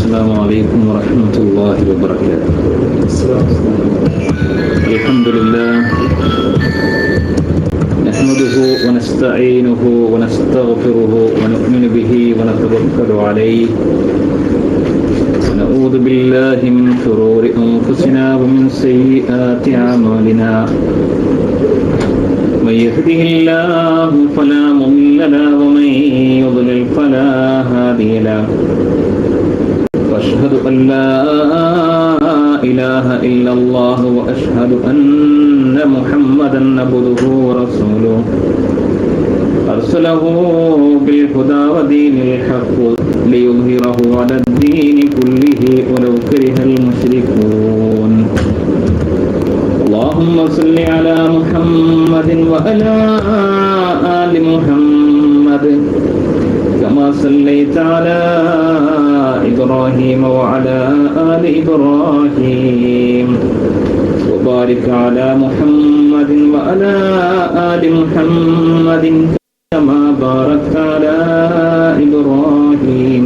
السلام عليكم ورحمة الله وبركاته. الحمد لله نحمده ونستعينه ونستغفره ونؤمن به ونتوكل عليه ونعوذ بالله من شرور أنفسنا ومن سيئات أعمالنا. من يهده الله فلا مضل له ومن يضلل فلا هادي له. وأشهد أن لا إله إلا الله وأشهد أن محمدا عبده ورسوله أرسله بالهدى ودين الحق ليظهره على الدين كله ولو كره المشركون. اللهم صل على محمد وعلى آل محمد كما صليت على إبراهيم وعلى آل إبراهيم وبارك على محمد وعلى آل محمد كما باركت على إبراهيم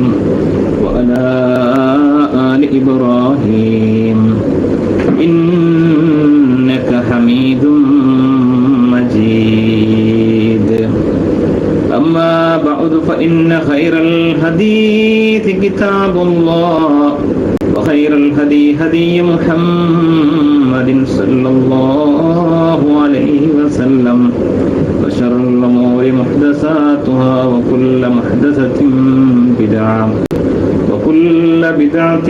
وعلى آل إبراهيم إنك حميد مجيد. أما بعد فإن خير الحديث كتاب الله وخير الهدي هدي محمد صلى الله عليه وسلم وشر الأمور محدثاتها وكل محدثة بدعة وكل بدعة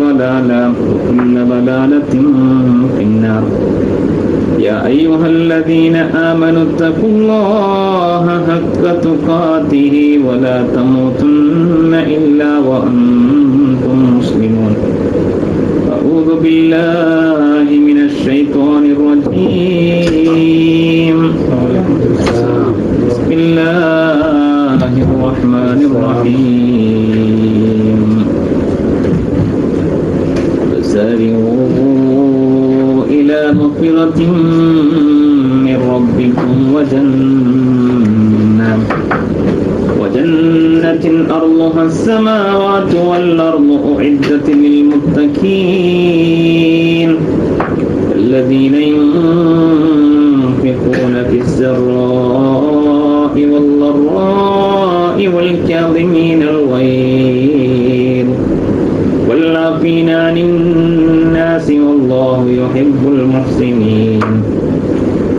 ضلالة وكل ضلالة في النار. يا أيها الذين آمنوا اتقوا الله حق تقاته ولا تموتن إلا وأنتم مسلمون. أعوذ بالله من الشيطان الرجيم. بسم الله الرحمن الرحيم. فسارعوا إلى مغفرة من ربكم وجنة أرضها السماوات والأرض أعدت للمتقين الذين ينفقون في السراء والضراء والكاظمين الغيظ والعافين عن الناس والله يحب المحسنين.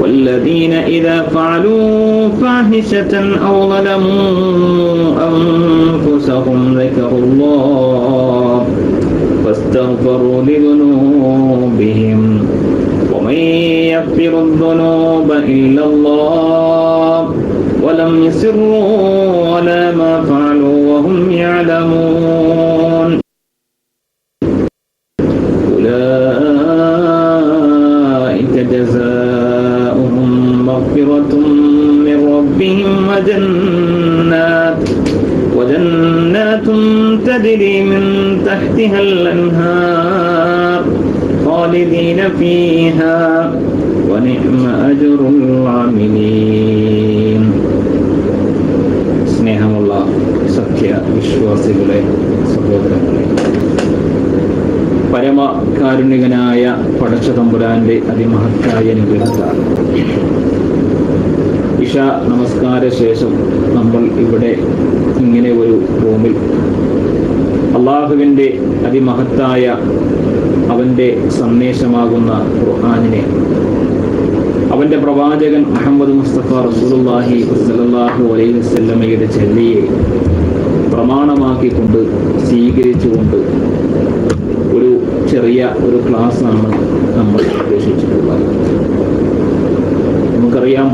والذين إذا فعلوا فاحشة أو ظلموا أنفسهم ذكروا الله فاستغفروا لذنوبهم ومن يغفر الذنوب إلا الله ولم يصروا على ما فعلوا وهم يعلمون. أولئك جزاؤهم مغفرة من ربهم وجنات تجري من تحتها الأنهار خالدين فيها ونعم أجر العاملين. സ്നേഹമുള്ള സത്യ വിശ്വാസികളെ, സഹോദരങ്ങളെ, പരമകാരുണികനായ പടച്ച തമ്പുരാന്റെ അതിമഹത്തായ അനുഗ്രഹത്താൽ ഇശ നമസ്കാര ശേഷം നമ്മൾ ഇവിടെ ഇങ്ങനെ ഒരു റൂമിൽ അള്ളാഹുവിൻ്റെ അതിമഹത്തായ അവൻ്റെ സന്ദേശമാകുന്ന ഖുർആനിനെ അവൻ്റെ പ്രവാചകൻ മുഹമ്മദ് മുസ്തഫ റസൂലുള്ളാഹി സ്വല്ലല്ലാഹു അലൈഹി വസല്ലമയുടെ ചര്യയെ പ്രമാണമാക്കിക്കൊണ്ട് സ്വീകരിച്ചുകൊണ്ട് ഒരു ചെറിയ ഒരു ക്ലാസ്സാണ് നമ്മൾ ഉദ്ദേശിച്ചിട്ടുള്ളത്. നമുക്കറിയാം,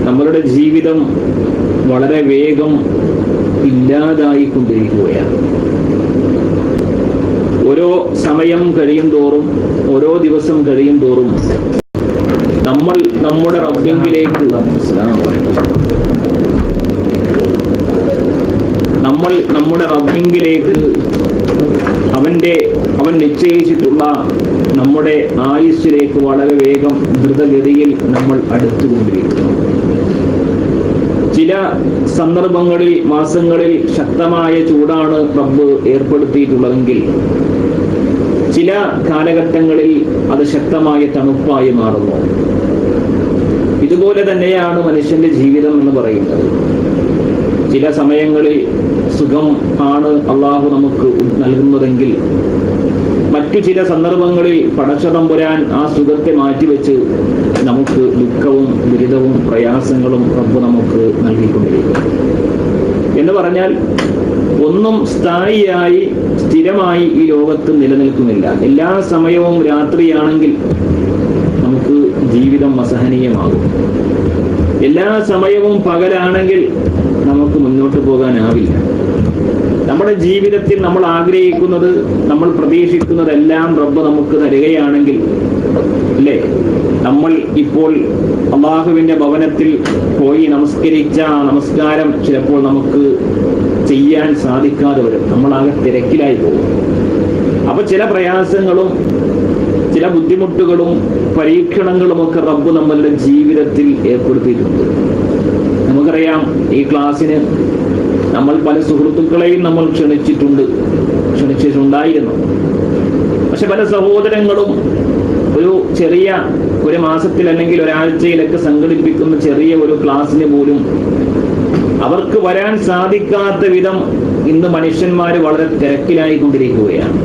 നമ്മളുടെ ജീവിതം വളരെ വേഗം ഇല്ലാതായിക്കൊണ്ടിരിക്കുകയാണ്. ഓരോ സമയം കഴിയും തോറും, ഓരോ ദിവസം കഴിയും തോറും നമ്മൾ നമ്മുടെ റബ്ബിലേക്ക് അവൻ നിശ്ചയിച്ചിട്ടുള്ള നമ്മുടെ ആയുസ്സിലേക്ക് വളരെ വേഗം ദ്രുതഗതിയിൽ നമ്മൾ അടുത്തുകൊണ്ടിരിക്കുന്നു. ചില സന്ദർഭങ്ങളിൽ, മാസങ്ങളിൽ ശക്തമായ ചൂടാണ് റബ്ബ് ഏർപ്പെടുത്തിയിട്ടുള്ളതെങ്കിൽ ചില കാലഘട്ടങ്ങളിൽ അത് ശക്തമായ തണുപ്പായി മാറുന്നു. ഇതുപോലെ തന്നെയാണ് മനുഷ്യന്റെ ജീവിതം എന്ന് പറയുന്നത്. ചില സമയങ്ങളിൽ സുഖം ആണ് അള്ളാഹു നമുക്ക് നൽകുന്നതെങ്കിൽ മറ്റു ചില സന്ദർഭങ്ങളിൽ പടച്ചതമ്പുരാൻ ആ സുഖത്തെ മാറ്റിവെച്ച് നമുക്ക് ദുഃഖവും ദുരിതവും പ്രയാസങ്ങളും റബ്ബ് നമുക്ക് നൽകിക്കൊണ്ടിരിക്കും. എന്ന് പറഞ്ഞാൽ ഒന്നും സ്ഥായിയായി സ്ഥിരമായി ഈ ലോകത്ത് നിലനിൽക്കുന്നില്ല. എല്ലാ സമയവും രാത്രിയാണെങ്കിൽ നമുക്ക് ജീവിതം അസഹനീയമാകും. എല്ലാ സമയവും പകലാണെങ്കിൽ നമുക്ക് മുന്നോട്ട് പോകാനാവില്ല. നമ്മുടെ ജീവിതത്തിൽ നമ്മൾ ആഗ്രഹിക്കുന്നത്, നമ്മൾ പ്രതീക്ഷിക്കുന്നതെല്ലാം റബ്ബ് നമുക്ക് തരികയാണെങ്കിൽ അല്ലേ, നമ്മൾ ഇപ്പോൾ അല്ലാഹുവിന്റെ ഭവനത്തിൽ പോയി നമസ്കരിച്ച നമസ്കാരം ചിലപ്പോൾ നമുക്ക് ചെയ്യാൻ സാധിക്കാതെ വരും. നമ്മളാകെ തിരക്കിലായി പോകും. അപ്പൊ ചില പ്രയാസങ്ങളും ചില ബുദ്ധിമുട്ടുകളും പരീക്ഷണങ്ങളും ഒക്കെ റബ്ബ് നമ്മളുടെ ജീവിതത്തിൽ ഏർപ്പെടുത്തിയിട്ടുണ്ട്. നമുക്കറിയാം, ഈ ക്ലാസ്സിന് നമ്മൾ പല സുഹൃത്തുക്കളെയും നമ്മൾ ക്ഷണിച്ചിട്ടുണ്ടായിരുന്നു. പക്ഷെ പല സഹോദരങ്ങളും ഒരു മാസത്തിൽ അല്ലെങ്കിൽ ഒരാഴ്ചയിലൊക്കെ സംഘടിപ്പിക്കുന്ന ചെറിയ ഒരു ക്ലാസ്സിന് പോലും അവർക്ക് വരാൻ സാധിക്കാത്ത വിധം ഇന്ന് മനുഷ്യന്മാര് വളരെ തിരക്കിലായിക്കൊണ്ടിരിക്കുകയാണ്.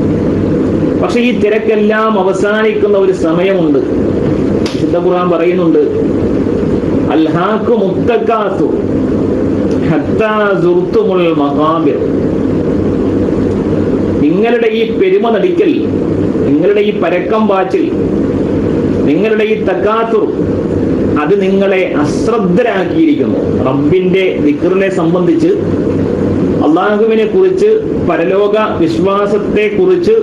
പക്ഷെ ഈ തിരക്കെല്ലാം അവസാനിക്കുന്ന ഒരു സമയമുണ്ട്. വിശുദ്ധ ഖുർആൻ പറയുന്നുണ്ട്, അൽഹാഖു മുത്തക്കാസു ഹത്താ സുർതുമുൽ മഖാബിർ. നിങ്ങളുടെ ഈ പെരുമ നടിക്കൽ, നിങ്ങളുടെ ഈ പരക്കം പാച്ചിൽ, നിങ്ങളുടെ ഈ തക്കാത്തുർ, അത് നിങ്ങളെ അശ്രദ്ധരാക്കിയിരിക്കുന്നു. റബ്ബിന്റെ ദിക്റിനെ സംബന്ധിച്ച്, അള്ളാഹുവിനെ കുറിച്ച്, പരലോക വിശ്വാസത്തെ കുറിച്ച്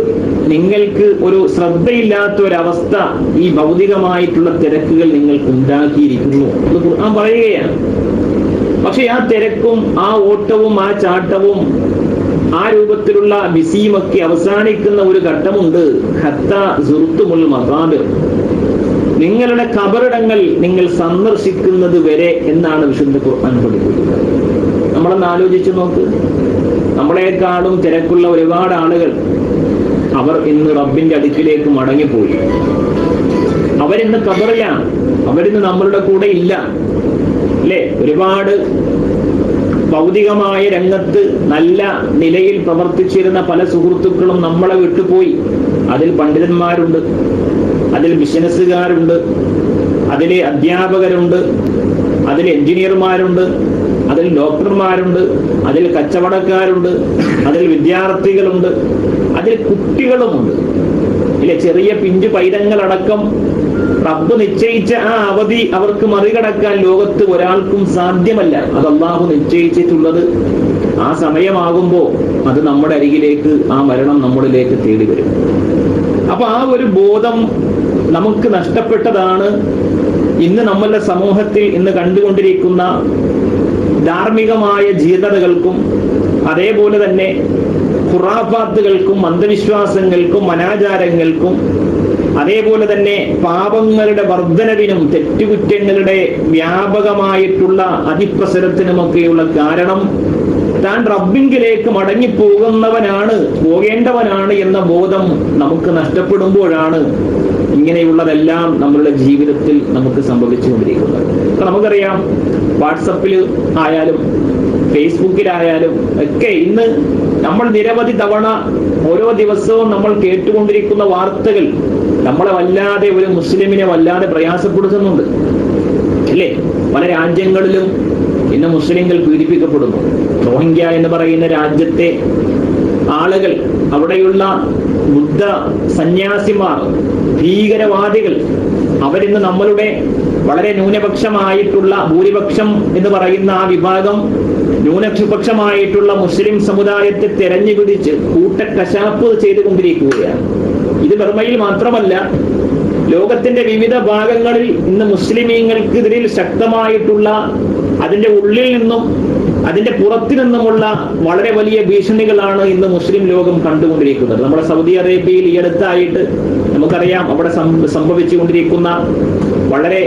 നിങ്ങൾക്ക് ഒരു ശ്രദ്ധയില്ലാത്ത ഒരവസ്ഥ ഈ ഭൗതികമായിട്ടുള്ള തിരക്കുകൾ നിങ്ങൾക്ക് ഉണ്ടാക്കിയിരിക്കുന്നു എന്ന് ഖുർആൻ പറയുകയാണ്. പക്ഷെ ആ തിരക്കും ആ ഓട്ടവും ആ ചാട്ടവും ആ രൂപത്തിലുള്ള ബിസിയുമൊക്കെ അവസാനിക്കുന്ന ഒരു ഘട്ടമുണ്ട്. ഹത്താ സുർതുമുൽ മഖാബിർ, നിങ്ങളുടെ ഖബറിടങ്ങൾ നിങ്ങൾ സന്ദർശിക്കുന്നത് വരെ എന്നാണ് വിശുദ്ധ ഖുർആൻ പഠിപ്പിക്കുന്നത്. നമ്മളൊന്ന് ആലോചിച്ചു നോക്ക്. നമ്മളെക്കാളും തിരക്കുള്ള ഒരുപാട് ആളുകൾ അവർ ഇന്ന് റബ്ബിന്റെ അടുക്കിലേക്ക് മടങ്ങിപ്പോയി. അവരിന്ന് ഖബറിലാണ്, അവരിന്ന് നമ്മളുടെ കൂടെ ഇല്ല അല്ലേ? ഒരുപാട് ഭൗതികമായ രംഗത്ത് നല്ല നിലയിൽ പ്രവർത്തിച്ചിരുന്ന പല സുഹൃത്തുക്കളും നമ്മളെ വിട്ടുപോയി. അതിൽ പണ്ഡിതന്മാരുണ്ട്, അതിൽ ബിസിനസ്സുകാരുണ്ട്, അതിലെ അധ്യാപകരുണ്ട്, അതിൽ എഞ്ചിനീയർമാരുണ്ട്, അതിൽ ഡോക്ടർമാരുണ്ട്, അതിൽ കച്ചവടക്കാരുണ്ട്, അതിൽ വിദ്യാർത്ഥികളുണ്ട്, അതിൽ കുട്ടികളുമുണ്ട്. ഇല്ല, ചെറിയ പിഞ്ചു പൈതങ്ങളടക്കം റബ്ബ് നിശ്ചയിച്ച ആ അവധി അവർക്ക് മറികടക്കാൻ ലോകത്ത് ഒരാൾക്കും സാധ്യമല്ല. അത് അല്ലാഹു നിശ്ചയിച്ചിട്ടുള്ളത്. ആ സമയമാകുമ്പോ അത് നമ്മുടെ അരികിലേക്ക്, ആ മരണം നമ്മളിലേക്ക് തേടി വരും. അപ്പൊ ആ ഒരു ബോധം നമുക്ക് നഷ്ടപ്പെട്ടതാണ് ഇന്ന് നമ്മളുടെ സമൂഹത്തിൽ ഇന്ന് കണ്ടുകൊണ്ടിരിക്കുന്ന ധാർമ്മികമായ ജീർണതകൾക്കും അതേപോലെ തന്നെ ഖുറാഫാത്തുകൾക്കും അന്ധവിശ്വാസങ്ങൾക്കും അനാചാരങ്ങൾക്കും അതേപോലെ തന്നെ പാപങ്ങളുടെ വർധനവിനും തെറ്റുകുറ്റങ്ങളുടെ വ്യാപകമായിട്ടുള്ള അതിപ്രസരത്തിനുമൊക്കെയുള്ള കാരണം താൻ റബ്ബിങ്കിലേക്ക് പോകേണ്ടവനാണ് എന്ന ബോധം നമുക്ക് നഷ്ടപ്പെടുമ്പോഴാണ് ഇങ്ങനെയുള്ളതെല്ലാം നമ്മളുടെ ജീവിതത്തിൽ നമുക്ക് സംഭവിച്ചുകൊണ്ടിരിക്കുന്നത്. നമുക്കറിയാം, വാട്സപ്പിൽ ആയാലും ഫേസ്ബുക്കിലായാലും ഒക്കെ ഇന്ന് നമ്മൾ നിരവധി തവണ ഓരോ ദിവസവും നമ്മൾ കേട്ടുകൊണ്ടിരിക്കുന്ന വാർത്തകൾ നമ്മളെ വല്ലാതെ, ഒരു മുസ്ലിമിനെ വല്ലാതെ പ്രയാസപ്പെടുത്തുന്നുണ്ട് അല്ലേ? പല രാജ്യങ്ങളിലും ഇന്ന് മുസ്ലിങ്ങൾ പീഡിപ്പിക്കപ്പെടുന്നു. റോഹിംഗ്യ എന്ന് പറയുന്ന രാജ്യത്തെ ആളുകൾ, അവിടെയുള്ള ബുദ്ധ സന്യാസിമാർ, ഭീകരവാദികൾ, അവരിന്ന് നമ്മളുടെ വളരെ ന്യൂനപക്ഷമായിട്ടുള്ള, ഭൂരിപക്ഷം എന്ന് പറയുന്ന ആ വിഭാഗം ന്യൂനപക്ഷമായിട്ടുള്ള മുസ്ലിം സമുദായത്തെ തെരഞ്ഞുപിടിച്ച് കൂട്ടക്കശാപ്പ് ചെയ്തുകൊണ്ടിരിക്കുകയാണ്. ഇത് ബർമയിൽ മാത്രമല്ല, ലോകത്തിന്റെ വിവിധ ഭാഗങ്ങളിൽ ഇന്ന് മുസ്ലിമീങ്ങൾക്കെതിരെ ശക്തമായിട്ടുള്ള, അതിന്റെ ഉള്ളിൽ നിന്നും അതിന്റെ പുറത്തു നിന്നുമുള്ള വളരെ വലിയ ഭീഷണികളാണ് ഇന്ന് മുസ്ലിം ലോകം കണ്ടുകൊണ്ടിരിക്കുന്നത്. നമ്മുടെ സൗദി അറേബ്യയിൽ ഈ അടുത്തായിട്ട് നമുക്കറിയാം, അവിടെ സംഭവിച്ചുകൊണ്ടിരിക്കുന്ന വളരെ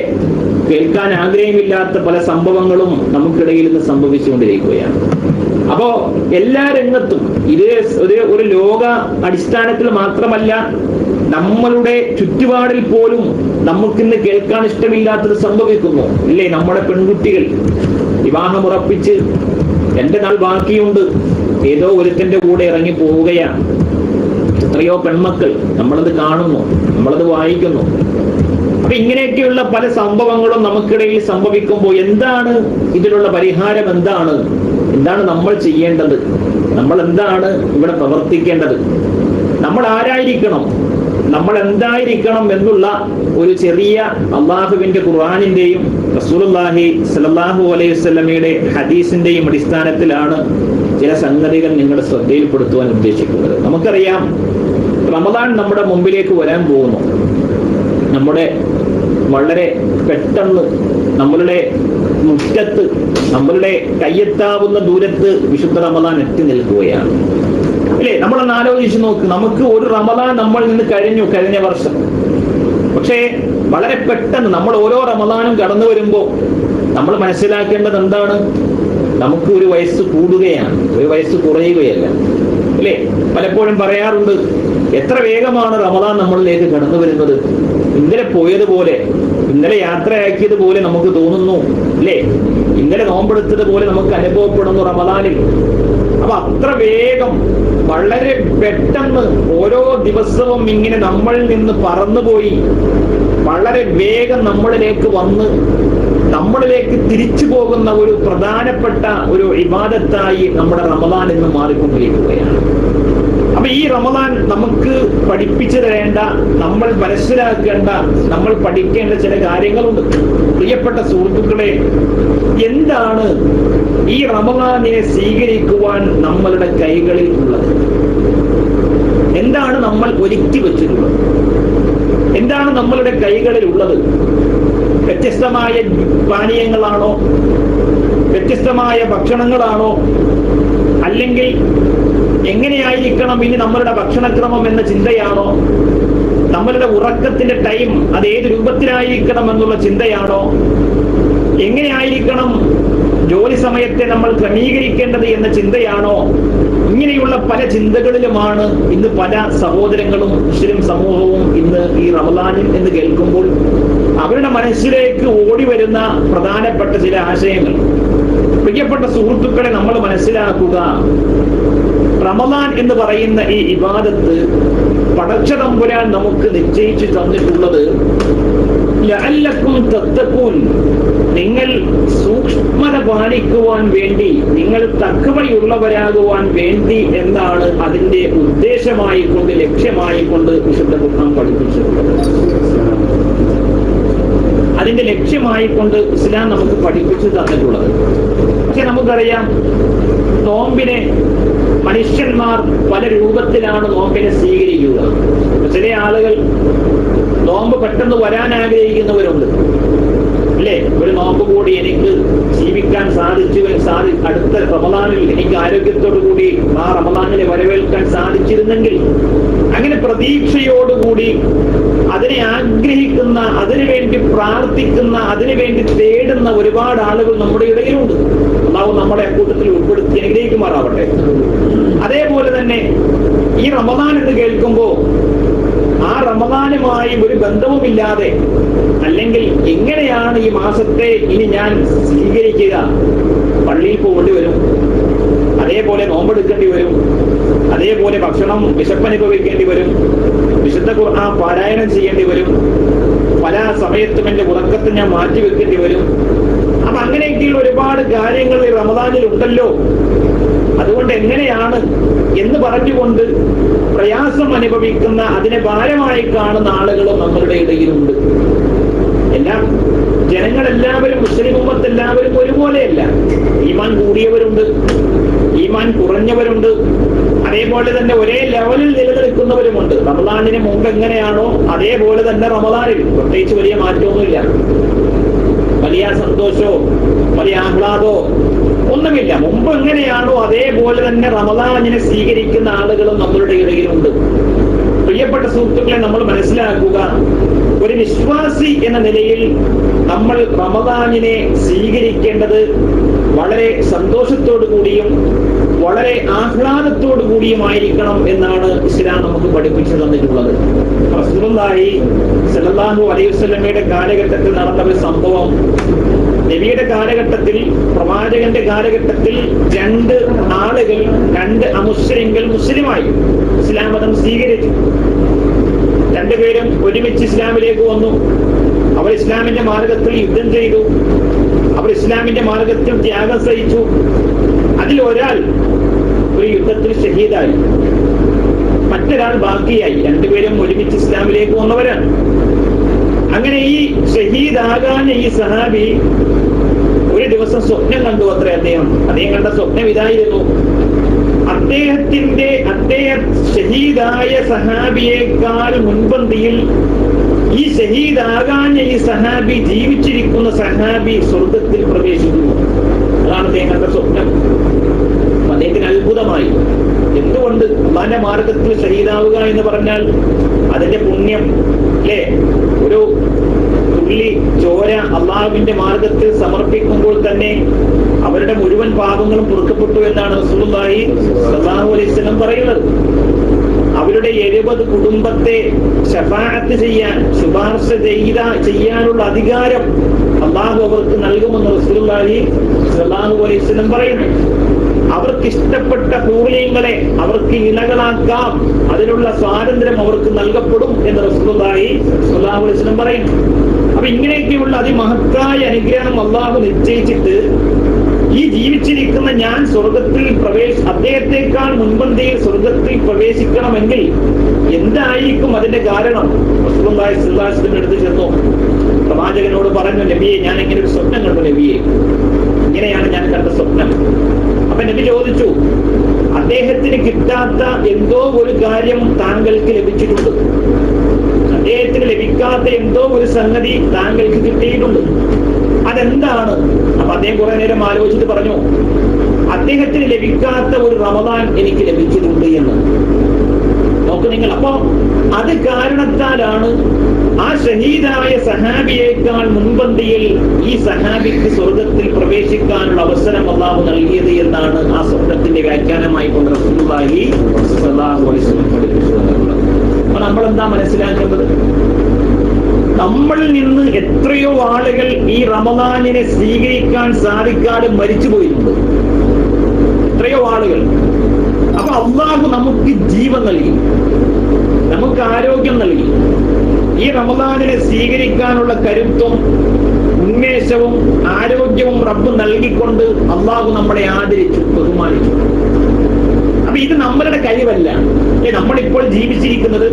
കേൾക്കാൻ ആഗ്രഹമില്ലാത്ത പല സംഭവങ്ങളും നമുക്കിടയിൽ നിന്ന് സംഭവിച്ചുകൊണ്ടിരിക്കുകയാണ്. അപ്പോ എല്ലാ രംഗത്തും ഇത് ഒരു ലോക അടിസ്ഥാനത്തിൽ മാത്രമല്ല, നമ്മളുടെ ചുറ്റുപാടിൽ പോലും നമുക്കിന്ന് കേൾക്കാൻ ഇഷ്ടമില്ലാത്തത് സംഭവിക്കുന്നു ഇല്ലേ? നമ്മുടെ പെൺകുട്ടികൾ വിവാഹമുറപ്പിച്ച് 2 നാൾ ബാക്കിയുണ്ട്, ഏതോ ഒരുത്തന്റെ കൂടെ ഇറങ്ങി പോവുകയാണ്. എത്രയോ പെൺമക്കൾ, നമ്മളത് കാണുന്നു, നമ്മളത് വായിക്കുന്നു. അപ്പൊ ഇങ്ങനെയൊക്കെയുള്ള പല സംഭവങ്ങളും നമുക്കിടയിൽ സംഭവിക്കുമ്പോൾ എന്താണ് ഇതിനുള്ള പരിഹാരം? എന്താണ് നമ്മൾ ചെയ്യേണ്ടത്? നമ്മൾ എന്താണ് ഇവിടെ പ്രവർത്തിക്കേണ്ടത്? നമ്മൾ ആരായിരിക്കണം, നമ്മൾ എന്തായിരിക്കണം എന്നുള്ള ഒരു ചെറിയ അള്ളാഹുവിന്റെ ഖുർആനിന്റെയും റസൂലുള്ളാഹി സ്വല്ലല്ലാഹു അലൈഹി വസല്ലമയുടെ ഹദീസിന്റെയും അടിസ്ഥാനത്തിലാണ് ചില സംഗതികൾ നിങ്ങളുടെ ശ്രദ്ധയിൽപ്പെടുത്തുവാൻ ഉദ്ദേശിക്കുന്നത്. നമുക്കറിയാം, റമദാൻ നമ്മുടെ മുമ്പിലേക്ക് വരാൻ പോകുന്നു. നമ്മുടെ വളരെ പെട്ടെന്ന് നമ്മളുടെ മുറ്റത്ത്, നമ്മളുടെ കയ്യെത്താവുന്ന ദൂരത്ത് വിശുദ്ധ റമദാൻ എത്തി നിൽക്കുകയാണ് അല്ലേ? നമ്മളൊന്ന് ആലോചിച്ച് നോക്ക്. നമുക്ക് ഒരു റമദാൻ നമ്മൾ നിന്ന് കഴിഞ്ഞ വർഷം. പക്ഷേ വളരെ പെട്ടെന്ന് നമ്മൾ ഓരോ റമദാനും കടന്നു വരുമ്പോൾ നമ്മൾ മനസ്സിലാക്കേണ്ടത് എന്താണ്? നമുക്ക് ഒരു വയസ്സ് കൂടുകയാണ്, ഒരു വയസ്സ് കുറയുകയല്ല അല്ലേ? പലപ്പോഴും പറയാറുണ്ട്, എത്ര വേഗമാണ് റമദാൻ നമ്മളിലേക്ക് കടന്നു വരുന്നത്. ഇന്നലെ പോയതുപോലെ, ഇന്നലെ യാത്രയാക്കിയതുപോലെ നമുക്ക് തോന്നുന്നു അല്ലേ? ഇന്നലെ നോമ്പെടുത്തതുപോലെ നമുക്ക് അനുഭവപ്പെടുന്നു റമദാനിൽ. അപ്പൊ അത്ര വേഗം, വളരെ പെട്ടെന്ന് ഓരോ ദിവസവും ഇങ്ങനെ നമ്മളിൽ നിന്ന് പറന്നുപോയി വളരെ വേഗം നമ്മളിലേക്ക് വന്ന് നമ്മളിലേക്ക് തിരിച്ചു പോകുന്ന ഒരു പ്രധാനപ്പെട്ട ഒരു ഇബാദത്തായി നമ്മുടെ റമദാൻ ഇന്ന് മാറിക്കൊണ്ടിരിക്കുകയാണ്. അപ്പൊ ഈ റമദാൻ നമുക്ക് പഠിപ്പിച്ചു തരേണ്ട, നമ്മൾ മനസ്സിലാക്കേണ്ട, നമ്മൾ പഠിക്കേണ്ട ചില കാര്യങ്ങളുണ്ട്. പ്രിയപ്പെട്ട സുഹൃത്തുക്കളെ, എന്താണ് ഈ റമദാനിനെ സ്വീകരിക്കുവാൻ നമ്മളുടെ കൈകളിൽ ഉള്ളത്? എന്താണ് നമ്മൾ ഒരുക്കി വെച്ചിട്ടുള്ളത്? എന്താണ് നമ്മളുടെ കൈകളിൽ ഉള്ളത്? വ്യത്യസ്തമായ പാനീയങ്ങളാണോ? വ്യത്യസ്തമായ ഭക്ഷണങ്ങളാണോ? അല്ലെങ്കിൽ എങ്ങനെയായിരിക്കണം ഇനി നമ്മളുടെ ഭക്ഷണക്രമം എന്ന ചിന്തയാണോ? നമ്മളുടെ ഉറക്കത്തിന്റെ ടൈം അത് ഏത് രൂപത്തിലായിരിക്കണം എന്നുള്ള ചിന്തയാണോ? എങ്ങനെയായിരിക്കണം ജോലി സമയത്തെ നമ്മൾ ക്രമീകരിക്കേണ്ടത് എന്ന ചിന്തയാണോ? ഇങ്ങനെയുള്ള പല ചിന്തകളിലുമാണ് ഇന്ന് പല സഹോദരങ്ങളും മുസ്ലിം സമൂഹവും ഇന്ന് ഈ റമദാനിൽ എന്ന് കേൾക്കുമ്പോൾ അവരുടെ മനസ്സിലേക്ക് ഓടി വരുന്ന പ്രധാനപ്പെട്ട ചില ആശയങ്ങൾ. പ്രിയപ്പെട്ട സുഹൃത്തുക്കളെ, നമ്മൾ മനസ്സിലാക്കുക, റമദാൻ എന്ന് പറയുന്ന ഈ ഇബാദത്ത് പടച്ചതമ്പുരാൻ നമുക്ക് നിശ്ചയിച്ചു തന്നിട്ടുള്ളത് ലഅല്ലക്കും തത്തഖൂൻ, നിങ്ങൾ സൂക്ഷ്മത പാലിക്കുവാൻ വേണ്ടി, നിങ്ങൾ തഖ്വയുള്ളവരാകുവാൻ വേണ്ടി എന്നാണ് അതിന്റെ ഉദ്ദേശമായി കൊണ്ട്, ലക്ഷ്യമായി കൊണ്ട് വിശുദ്ധ ഖുർആൻ പഠിപ്പിച്ചിട്ടുള്ളത്. അതിന്റെ ലക്ഷ്യമായി കൊണ്ട് ഇസ്ലാം നമുക്ക് പഠിപ്പിച്ചു തന്നിട്ടുള്ളത്. പക്ഷെ നമുക്കറിയാം, നോമ്പിനെ മനുഷ്യന്മാർ പല രൂപത്തിലാണ് നോമ്പിനെ സ്വീകരിക്കുക. ചില ആളുകൾ നോമ്പ് പെട്ടെന്ന് വരാൻ ആഗ്രഹിക്കുന്നവരുണ്ട് അല്ലേ? ഒരു നോമ്പ് കൂടി എനിക്ക് ജീവിക്കാൻ അടുത്ത റമദാനിൽ എനിക്ക് ആരോഗ്യത്തോടു കൂടി ആ റമദാനിനെ വരവേൽക്കാൻ സാധിച്ചിരുന്നെങ്കിൽ, അങ്ങനെ പ്രതീക്ഷയോടുകൂടി അതിനെ ആഗ്രഹിക്കുന്ന, അതിനുവേണ്ടി പ്രാർത്ഥിക്കുന്ന, അതിനുവേണ്ടി തേടുന്ന ഒരുപാട് ആളുകൾ നമ്മുടെ ഇടയിലുണ്ട്. അല്ലാഹു നമ്മളെ കൂട്ടത്തിൽ ഉൾപ്പെടുത്തി അനുഗ്രഹിക്കുമാറാവട്ടെ. അതേപോലെ തന്നെ ഈ റമദാൻ എന്ന് കേൾക്കുമ്പോൾ ആ റമദാനുമായി ഒരു ബന്ധവുമില്ലാതെ, അല്ലെങ്കിൽ എങ്ങനെയാണ് ഈ മാസത്തെ ഇനി ഞാൻ സ്വീകരിക്കുക, പള്ളിയിൽ പോകേണ്ടി വരും, അതേപോലെ നോമ്പെടുക്കേണ്ടി വരും, അതേപോലെ ഭക്ഷണം വിശപ്പനുഭവിക്കേണ്ടി വരും, വിശുദ്ധ ഖുർആൻ പാരായണം ചെയ്യേണ്ടി വരും, പല സമയത്തും എന്റെ ഉറക്കത്തെ ഞാൻ മാറ്റിവെക്കേണ്ടി വരും. അപ്പൊ അങ്ങനെയൊക്കെയുള്ള ഒരുപാട് കാര്യങ്ങൾ ഈ റമദാനിൽ ഉണ്ടല്ലോ. അതുകൊണ്ട് എങ്ങനെയാണ് എന്ന് പറഞ്ഞുകൊണ്ട് പ്രയാസം അനുഭവിക്കുന്ന, അതിനെ ഭാരമായി കാണുന്ന ആളുകളും നമ്മളുടെ ഇടയിലുണ്ട്. ജനങ്ങളെല്ലാവരും, മുസ്ലിം ഉമ്മത്ത് എല്ലാവരും ഒരുപോലെയല്ല. ഈമാൻ കൂടിയവരുണ്ട്, ഈമാൻ കുറഞ്ഞവരുണ്ട്, അതേപോലെ തന്നെ ഒരേ ലെവലിൽ നിലനിൽക്കുന്നവരുമുണ്ട്. റമദാനിന് മുമ്പ് എങ്ങനെയാണോ അതേപോലെ തന്നെ റമദാനിൽ പ്രത്യേകിച്ച് വലിയ മാറ്റമൊന്നുമില്ല. വലിയ സന്തോഷമോ വലിയ ആഹ്ലാദമോ ഒന്നുമില്ല. മുമ്പ് എങ്ങനെയാണോ അതേപോലെ തന്നെ റമദാനിനെ സ്വീകരിക്കുന്ന ആളുകളും നമ്മളുടെ ഇടയിലുണ്ട്. പ്രിയപ്പെട്ട സുഹൃത്തുക്കളെ, നമ്മൾ മനസ്സിലാക്കുക, ഒരു വിശ്വാസി എന്ന നിലയിൽ നമ്മൾ റമദാനിനെ സ്വീകരിക്കേണ്ടത് വളരെ സന്തോഷത്തോടു കൂടിയും വളരെ ആഹ്ലാദത്തോടു കൂടിയുമായിരിക്കണം എന്നാണ് ഇസ്ലാം നമുക്ക് പഠിപ്പിച്ചു തന്നിട്ടുള്ളത്. റസൂലുള്ളാഹി സ്വല്ലല്ലാഹു അലൈഹി വസല്ലമയുടെ കാലഘട്ടത്തിൽ നടന്ന ഒരു സംഭവം, നബിയുടെ കാലഘട്ടത്തിൽ, പ്രവാചകന്റെ കാലഘട്ടത്തിൽ രണ്ട് ആളുകൾ, രണ്ട് അമുസ്ലിങ്ങൾ മുസ്ലിമായി, ഇസ്ലാം മതം സ്വീകരിച്ചു. രണ്ടുപേരും ഒരുമിച്ച് ഇസ്ലാമിലേക്ക് വന്നു. അവർ ഇസ്ലാമിന്റെ മാർഗത്തിൽ യുദ്ധം ചെയ്തു. അവർ ഇസ്ലാമിന്റെ മാർഗത്തിൽ ത്യാഗം സഹിച്ചു. അതിൽ ഒരാൾ ഒരു യുദ്ധത്തിൽ ഷഹീദായി, മറ്റൊരാൾ ബാക്കിയായി. രണ്ടുപേരും ഒരുമിച്ച് ഇസ്ലാമിലേക്ക് വന്നവരാണ്. അങ്ങനെ ഈ ഷഹീദാകാൻ ഈ സഹാബി ഒരു ദിവസം സ്വപ്നം കണ്ടു അത്രേ. അദ്ദേഹം കണ്ട സ്വപ്നം ഇതായിരുന്നു: അദ്ദേഹം ഷഹീദായ സഹാബിയേക്കാൾ മുൻപന്തിയിൽ ഈ ഷഹീദാകാൻ ഈ സഹാബി, ജീവിച്ചിരിക്കുന്ന സഹാബി സ്വർഗത്തിൽ പ്രവേശിക്കുന്നു. അതാണ് അദ്ദേഹം കണ്ട സ്വപ്നം. അദ്ദേഹത്തിന് അത്ഭുതമായി. എന്തുകൊണ്ട്? അള്ളാന്റെ മാർഗത്തിൽ ഷഹീദാവുക എന്ന് പറഞ്ഞാൽ അതിന്റെ പുണ്യം അല്ലേ? ഒരു തുള്ളി ചോര അള്ളാഹുവിന്റെ മാർഗത്തിൽ സമർപ്പിക്കുമ്പോൾ തന്നെ അവരുടെ മുഴുവൻ പാപങ്ങളും പൊറുക്കപ്പെട്ടു എന്നാണ് റസൂലുള്ളാഹി സ്വല്ലല്ലാഹു അലൈഹി വസല്ലം പറയുന്നത്. അവരുടെ 70 കുടുംബത്തെ ശഫാഅത്ത് ചെയ്യാൻ, ശുപാർശ ചെയ്യാനുള്ള അധികാരം അള്ളാഹു അവർക്ക് നൽകുമെന്ന് റസൂലുള്ളാഹി സ്വല്ലല്ലാഹു അലൈഹി വസല്ലം പറയുന്നു. അവർക്ക് ഇഷ്ടപ്പെട്ട ഹൂറിയങ്ങളെ അവർക്ക് ഇണകളാക്കാം, അതിനുള്ള സ്വാതന്ത്ര്യം അവർക്ക് നൽകപ്പെടും എന്ന് റസൂലുള്ളാഹി സ്വല്ലല്ലാഹു അലൈഹി വസല്ലം പറയുന്നു. അപ്പൊ ഇങ്ങനെയൊക്കെയുള്ള അതിമഹത്തായ അനുഗ്രഹം അള്ളാഹു നിശ്ചയിച്ചിട്ട് ഈ ജീവിച്ചിരിക്കുന്ന ഞാൻ സ്വർഗത്തിൽ അദ്ദേഹത്തെക്കാൾ മുൻപന്തിയിൽ സ്വർഗത്തിൽ പ്രവേശിക്കണമെങ്കിൽ എന്തായിരിക്കും അതിന്റെ കാരണം? റസൂലുള്ളാഹി സ്വല്ലല്ലാഹു അലൈഹി വസല്ലം എടുത്തു ചെന്നു പ്രവാചകനോട് പറഞ്ഞു: നബിയെ, ഞാൻ ഇങ്ങനെ ഒരു സ്വപ്നം കണ്ടു നബിയെ, ഇങ്ങനെയാണ് ഞാൻ കണ്ട സ്വപ്നം. അപ്പൊ നബി ചോദിച്ചു: അദ്ദേഹത്തിന് കിട്ടാത്ത എന്തോ ഒരു കാര്യം താങ്കൾക്ക് ലഭിച്ചിട്ടുണ്ട്, അദ്ദേഹത്തിന് ലഭിക്കാത്ത എന്തോ ഒരു സംഗതി താങ്കൾക്ക് കിട്ടിയിട്ടുണ്ട്, അതെന്താണ്? അപ്പൊ അദ്ദേഹം കുറെ നേരം ആലോചിച്ചിട്ട് പറഞ്ഞു: അദ്ദേഹത്തിന് ലഭിക്കാത്ത ഒരു റമദാൻ എനിക്ക് ലഭിച്ചിട്ടുണ്ട് എന്ന്. നോക്ക് നിങ്ങൾ. അപ്പൊ അത് കാരണത്താലാണ് ആ ഷഹീദായ സഹാബിയേക്കാൾ മുൻപന്തിയിൽ ഈ സഹാബിക്ക് സ്വർഗത്തിൽ പ്രവേശിക്കാനുള്ള അവസരം അല്ലാഹു നൽകിയത് എന്നാണ് ആ സ്വപ്നത്തിന്റെ വ്യാഖ്യാനമായി കൊണ്ട് റസൂലുള്ളാഹി സ്വല്ലല്ലാഹു അലൈഹി വസല്ലം പഠിപ്പിച്ചിട്ടുള്ളത്. അപ്പൊ നമ്മൾ എന്താ മനസ്സിലാക്കേണ്ടത്? നമ്മളിൽ നിന്ന് എത്രയോ ആളുകൾ ഈ റമദാനിനെ സ്വീകരിക്കാൻ സാധിക്കാതെ മരിച്ചു പോയിട്ടുണ്ട്. എത്രയോ ആളുകൾ. അപ്പൊ അല്ലാഹു നമുക്ക് ജീവൻ നൽകി, നമുക്ക് ആരോഗ്യം നൽകി. ഈ റമദാനിനെ സ്വീകരിക്കാനുള്ള കരുത്തും ഉന്മേഷവും ആരോഗ്യവും റബ്ബ് നൽകിക്കൊണ്ട് അല്ലാഹു നമ്മളെ ആദരിച്ചു, ബഹുമാനിച്ചു. അപ്പൊ ഇത് നമ്മളുടെ കഴിവല്ല. നമ്മളിപ്പോൾ ജീവിച്ചിരിക്കുന്നത്,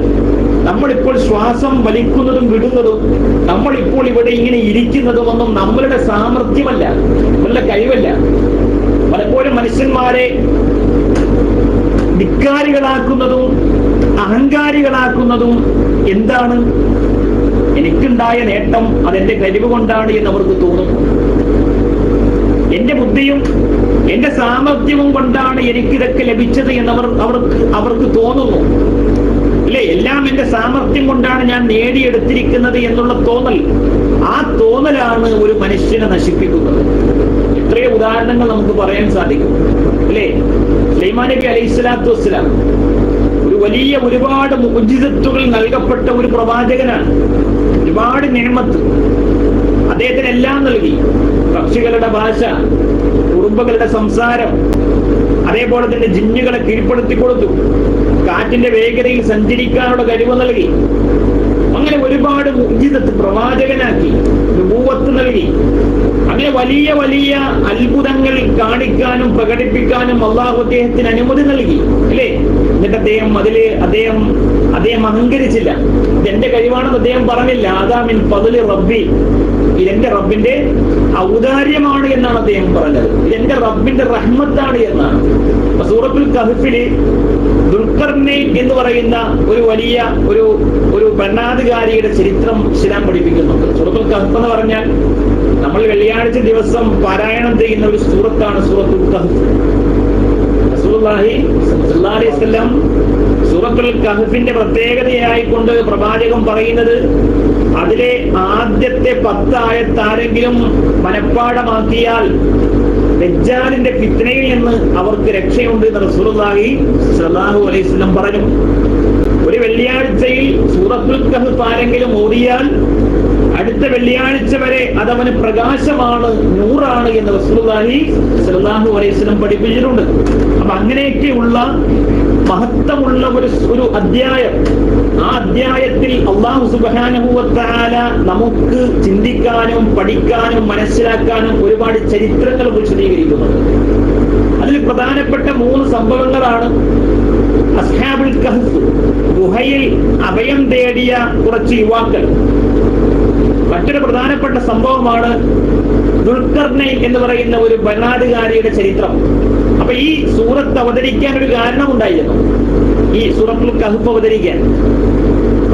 നമ്മളിപ്പോൾ ശ്വാസം വലിക്കുന്നതും വിടുന്നതും, നമ്മളിപ്പോൾ ഇവിടെ ഇങ്ങനെ ഇരിക്കുന്നതുമൊന്നും നമ്മളുടെ സാമർഥ്യമല്ല, നമ്മളുടെ കഴിവല്ല. പലപ്പോഴും മനുഷ്യന്മാരെ ധിക്കാരികളാക്കുന്നതും അഹങ്കാരികളാക്കുന്നതും എന്താണ്? എനിക്കുണ്ടായ നേട്ടം അതെന്റെ കഴിവ് കൊണ്ടാണ് എന്ന് അവർക്ക് തോന്നുന്നു. എന്റെ ബുദ്ധിയും എന്റെ സാമർഥ്യവും കൊണ്ടാണ് എനിക്കിതൊക്കെ ലഭിച്ചത് എന്ന് അവർക്ക് തോന്നുന്നു. അല്ലെ? എല്ലാം എന്റെ സാമർഥ്യം കൊണ്ടാണ് ഞാൻ നേടിയെടുത്തിരിക്കുന്നത് എന്നുള്ള തോന്നൽ. ആ തോന്നലാണ് ഒരു മനുഷ്യനെ നശിപ്പിക്കുന്നത്. എത്രയോ ഉദാഹരണങ്ങൾ നമുക്ക് പറയാൻ സാധിക്കും. അല്ലെ? സുലൈമാൻ നബി അലൈഹിസ്സലാത്തു വസ്സലാം ഒരുപാട് മുഅ്ജിസത്തുകൾ നൽകപ്പെട്ട ഒരു പ്രവാചകനാണ്. ഒരുപാട് നിഅമത്ത് അദ്ദേഹത്തിന് എല്ലാം നൽകി. പക്ഷികളുടെ ഭാഷ, കുറുമ്പകളുടെ സംസാരം, അതേപോലെ തന്നെ ജിന്നുകളെ കീഴ്പ്പെടുത്തി കൊടുത്തു. കാറ്റിന്റെ വേഗതയിൽ സഞ്ചരിക്കാനുള്ള കഴിവ് നൽകി. അങ്ങനെ ഒരുപാട് മുഅ്ജിസത്ത് പ്രവാചകനാക്കി, നുബുവത്ത് നൽകി. അങ്ങനെ വലിയ വലിയ അത്ഭുതങ്ങൾ കാണിക്കാനും പ്രകടിപ്പിക്കാനും അള്ളാഹു അദ്ദേഹത്തിന് അനുമതി നൽകി. അല്ലേ? എന്നിട്ട് അദ്ദേഹം അഹങ്കരിച്ചില്ല. ഇതെന്റെ കഴിവാണെന്ന് അദ്ദേഹം പറഞ്ഞില്ല. അതാ മിൻ ഫദ്ലി റബ്ബി, ഇതെന്റെ റബ്ബിന്റെ ഔദാര്യമാണ് എന്നാണ് അദ്ദേഹം പറഞ്ഞത്. ഇതെന്റെ റബ്ബിന്റെ റഹ്മത്താണ് എന്നാണ്. സൂറത്തുൽ കഹ്ഫില് ദുൽഖർനൈൻ എന്ന് പറയുന്ന ഒരു വലിയ ഒരു ഭരണാധികാരിയുടെ ചരിത്രം ഇസ്ലാം പഠിപ്പിക്കുന്നുണ്ട്. സൂറത്തുൽ കഹ്ഫ് എന്ന് പറഞ്ഞാൽ നമ്മൾ വെള്ളിയാഴ്ച ദിവസം പാരായണം ചെയ്യുന്ന ഒരു സൂറത്താണ് സൂറത്തുൽ കഹ്ഫ്. റസൂലുള്ളാഹി റസൂലുള്ളാഹി സ്വല്ലല്ലാഹു അലൈഹി വസല്ലം സൂറത്തുൽ കഹ്ഫിന്റെ പ്രത്യേകതയായിക്കൊണ്ട് പ്രവാചകൻ പറയുന്നത്, അതിലെ ആദ്യത്തെ 10 ആയത്ത് ആരെങ്കിലും മനഃപ്പാഠമാക്കിയാൽ ദജ്ജാലിന്റെ ഫിത്നയിൽ നിന്ന് അവർക്ക് രക്ഷയുണ്ട് എന്ന് റസൂലുള്ളാഹി സ്വല്ലല്ലാഹു അലൈഹി വസല്ലം പറഞ്ഞു. ഒരു വെള്ളിയാഴ്ചയിൽ സൂറത്തുൽ കഹ്ഫ് ആരെങ്കിലും ഓതിയാൽ അടുത്ത വെള്ളിയാഴ്ച വരെ അതവന് പ്രകാശമാണ്, നൂറാണ് എന്ന് റസൂലുള്ളാഹി സ്വല്ലല്ലാഹു അലൈഹി വസല്ലം പഠിപ്പിച്ചിട്ടുണ്ട്. അപ്പൊ അങ്ങനെയൊക്കെയുള്ള മഹത്വമുള്ള ഒരു അധ്യായം, ആ അധ്യായത്തിൽ അല്ലാഹു സുബ്ഹാനഹു വ തആല നമുക്ക് ചിന്തിക്കാനും പഠിക്കാനും മനസ്സിലാക്കാനും ഒരുപാട് ചരിത്രങ്ങൾ വിശദീകരിക്കുന്നുണ്ട്. അതിൽ പ്രധാനപ്പെട്ട 3 സംഭവങ്ങളാണ് അസ്ഹാബുൽ കഹ്ഫ്, ഗുഹയിൽ അഭയം തേടിയ കുറച്ച് യുവാക്കൾ. മറ്റൊരു പ്രധാനപ്പെട്ട സംഭവമാണ് ദുൽഖർനൈൻ എന്ന് പറയുന്ന ഒരു ഭരണാധികാരിയുടെ ചരിത്രം. അപ്പൊ ഈ സൂറത്ത് അവതരിക്കാൻ ഒരു കാരണമുണ്ടായിരുന്നു. ഈ സൂറത്തുൽ കഹ്ഫ്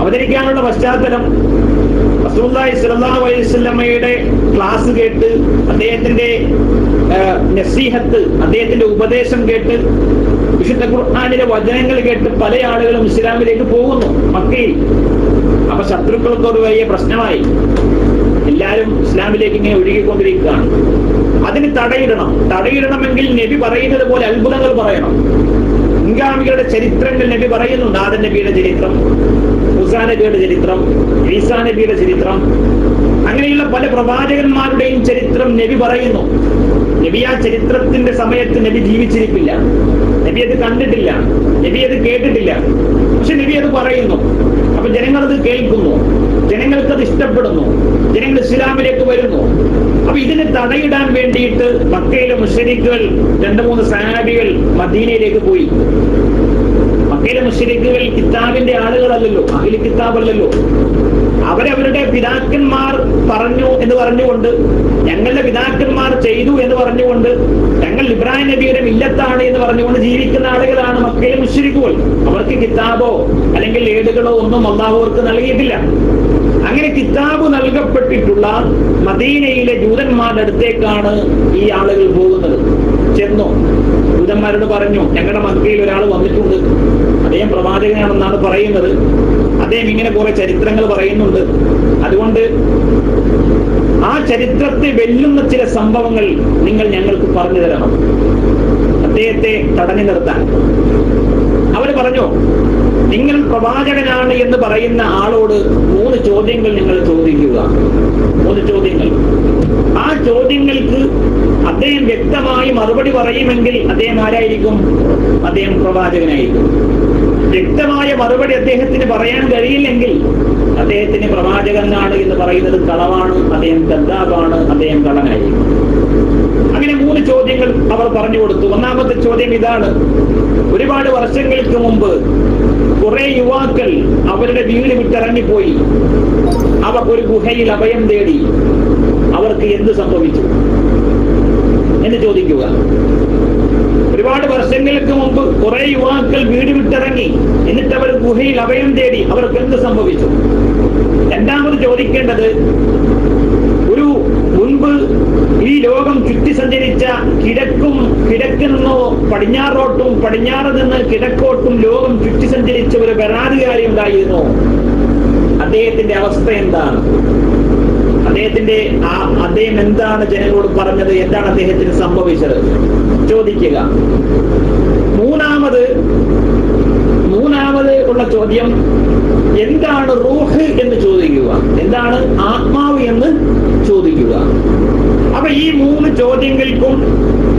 അവതരിക്കാനുള്ള പശ്ചാത്തലം, റസൂലുള്ളാഹി സ്വല്ലല്ലാഹു അലൈഹി വസല്ലമയുടെ ക്ലാസ് കേട്ട്, അദ്ദേഹത്തിന്റെ നസീഹത്ത്, അദ്ദേഹത്തിന്റെ ഉപദേശം കേട്ട്, വിശുദ്ധ ഖുർആനിലെ വചനങ്ങൾ കേട്ട് പല ആളുകളും ഇസ്ലാമിലേക്ക് പോകുന്നു മക്കയിൽ. അപ്പൊ ശത്രുക്കൾക്ക് ഒരു വലിയ പ്രശ്നമായി. എല്ലാവരും ഇസ്ലാമിലേക്ക് ഇങ്ങനെ ഒഴുകിക്കൊണ്ടിരിക്കുകയാണ്. അതിന് തടയിടണമെങ്കിൽ നബി പറയുന്നത് പോലെ അത്ഭുതങ്ങൾ പറയണം. മുൻഗാമികളുടെ ചരിത്രങ്ങൾ നബി പറയുന്നുണ്ട്. ആദം നബിയുടെ ചരിത്രം, മൂസാ നബിയുടെ ചരിത്രം, ഈസാ നബിയുടെ ചരിത്രം, അങ്ങനെയുള്ള പല പ്രവാചകന്മാരുടെയും ചരിത്രം നബി പറയുന്നു. നബി ആ ചരിത്രത്തിന്റെ സമയത്ത് നബി ജീവിച്ചിരിപ്പില്ല, നബി അത് കണ്ടിട്ടില്ല, നബി അത് കേട്ടിട്ടില്ല. പക്ഷെ നബി അത് പറയുന്നു. അപ്പൊ ജനങ്ങൾ അത് കേൾക്കുന്നു, ജനങ്ങൾക്ക് അത് ഇഷ്ടപ്പെടുന്നു, ജനങ്ങൾ ഇസ്ലാമിലേക്ക് വരുന്നു. അപ്പൊ ഇതിന് തടയിടാൻ വേണ്ടിയിട്ട് മക്കയിലെ മുശ്രിക്കുകൾ 2-3 സഹാബികൾ മദീനയിലേക്ക് പോയി. മക്കയിലെ മുശ്രിക്കുകൾ കിതാബിന്റെ ആളുകളല്ലല്ലോ, അഹ്ലി കിതാബല്ലല്ലോ. അവരവരുടെ പിതാക്കന്മാർ പറഞ്ഞു എന്ന് പറഞ്ഞുകൊണ്ട്, ഞങ്ങളുടെ പിതാക്കന്മാർ ചെയ്തു എന്ന് പറഞ്ഞുകൊണ്ട്, ഞങ്ങൾ ഇബ്രാഹിം നബിയുടെ മില്ലത്താണ് എന്ന് പറഞ്ഞുകൊണ്ട് ജീവിക്കുന്ന ആളുകളാണ് മക്കയിലെ മുശ്രിക്കുകൾ. അവർക്ക് കിതാബോ അല്ലെങ്കിൽ ഏടുകളോ ഒന്നും അല്ലാഹു അവർക്ക് നൽകിയിട്ടില്ല. അങ്ങനെ കിതാബ് നൽകപ്പെട്ടിട്ടുള്ള മദീനയിലെ ജൂതന്മാരുടെ അടുത്തേക്കാണ് ഈ ആളുകൾ പോകുന്നത്. ചെന്നു ജൂതന്മാരോട് പറഞ്ഞു, ഞങ്ങളുടെ മക്കയിൽ ഒരാൾ വന്നിട്ടുണ്ട്, അദ്ദേഹം പ്രവാചകനാണെന്നാണ് പറയുന്നത്, അദ്ദേഹം ഇങ്ങനെ കുറെ ചരിത്രങ്ങൾ പറയുന്നുണ്ട്, അതുകൊണ്ട് ആ ചരിത്രത്തെ വെല്ലുന്ന ചില സംഭവങ്ങൾ നിങ്ങൾ ഞങ്ങൾക്ക് പറഞ്ഞു തരണം, അദ്ദേഹത്തെ തടഞ്ഞു നിർത്താൻ. അവര് പറഞ്ഞു, നിങ്ങൾ പ്രവാചകനാണ് എന്ന് പറയുന്ന ആളോട് 3 ചോദ്യങ്ങൾ നിങ്ങൾ ചോദിക്കുക. 3 ചോദ്യങ്ങൾ. ആ ചോദ്യങ്ങൾക്ക് അദ്ദേഹം വ്യക്തമായി മറുപടി പറയുമെങ്കിൽ അദ്ദേഹം ആരായിരിക്കും? അദ്ദേഹം പ്രവാചകനായിരിക്കും. വ്യക്തമായ മറുപടി അദ്ദേഹത്തിന് പറയാൻ കഴിയില്ലെങ്കിൽ അദ്ദേഹത്തിന് പ്രവാചകനാണ് എന്ന് പറയുന്നത് കളവാണ്, അദ്ദേഹം കദ്ദാബാണ്, അദ്ദേഹം കള്ളനായിരിക്കും. അങ്ങനെ 3 ചോദ്യങ്ങൾ അവർ പറഞ്ഞു കൊടുത്തു. ഒന്നാമത്തെ ചോദ്യം ഇതാണ്: ഒരുപാട് വർഷങ്ങൾക്ക് മുമ്പ് കുറെ യുവാക്കൾ അവരുടെ വീട് വിട്ടിറങ്ങിപ്പോയി, അവർ ഒരു ഗുഹയിൽ അഭയം തേടി, അവർക്ക് എന്ത് സംഭവിച്ചു എന്ന് ചോദിക്കുക. ഒരുപാട് വർഷങ്ങൾക്ക് മുമ്പ് കുറെ യുവാക്കൾ വീട് വിട്ടിറങ്ങി, എന്നിട്ട് അവർ ഗുഹയിൽ അഭയം തേടി, അവർക്ക് എന്ത് സംഭവിച്ചു? രണ്ടാമത് ചോദിക്കേണ്ടത്, ഒരു മുൻപ് ഈ ലോകം ചുറ്റി സഞ്ചരിച്ച കിഴക്കുന്നോ പടിഞ്ഞാറോട്ടും, പടിഞ്ഞാറ് നിന്ന് കിഴക്കോട്ടും ലോകം ചുറ്റി സഞ്ചരിച്ച ഒരു ഭരണാധികാരി ഉണ്ടായിരുന്നു, അദ്ദേഹത്തിന്റെ അവസ്ഥ എന്താണ്? അദ്ദേഹം എന്താണ് ജനങ്ങളോട് പറഞ്ഞത്? എന്താണ് അദ്ദേഹത്തിന് സംഭവിച്ചത്? ചോദിക്കുക. മൂന്നാമത് ഉള്ള ചോദ്യം, എന്താണ് റൂഹ് എന്ന് ചോദിക്കുക, എന്താണ് ആത്മാവ് എന്ന് ചോദിക്കുക. അപ്പൊ ഈ 3 ചോദ്യങ്ങൾക്കും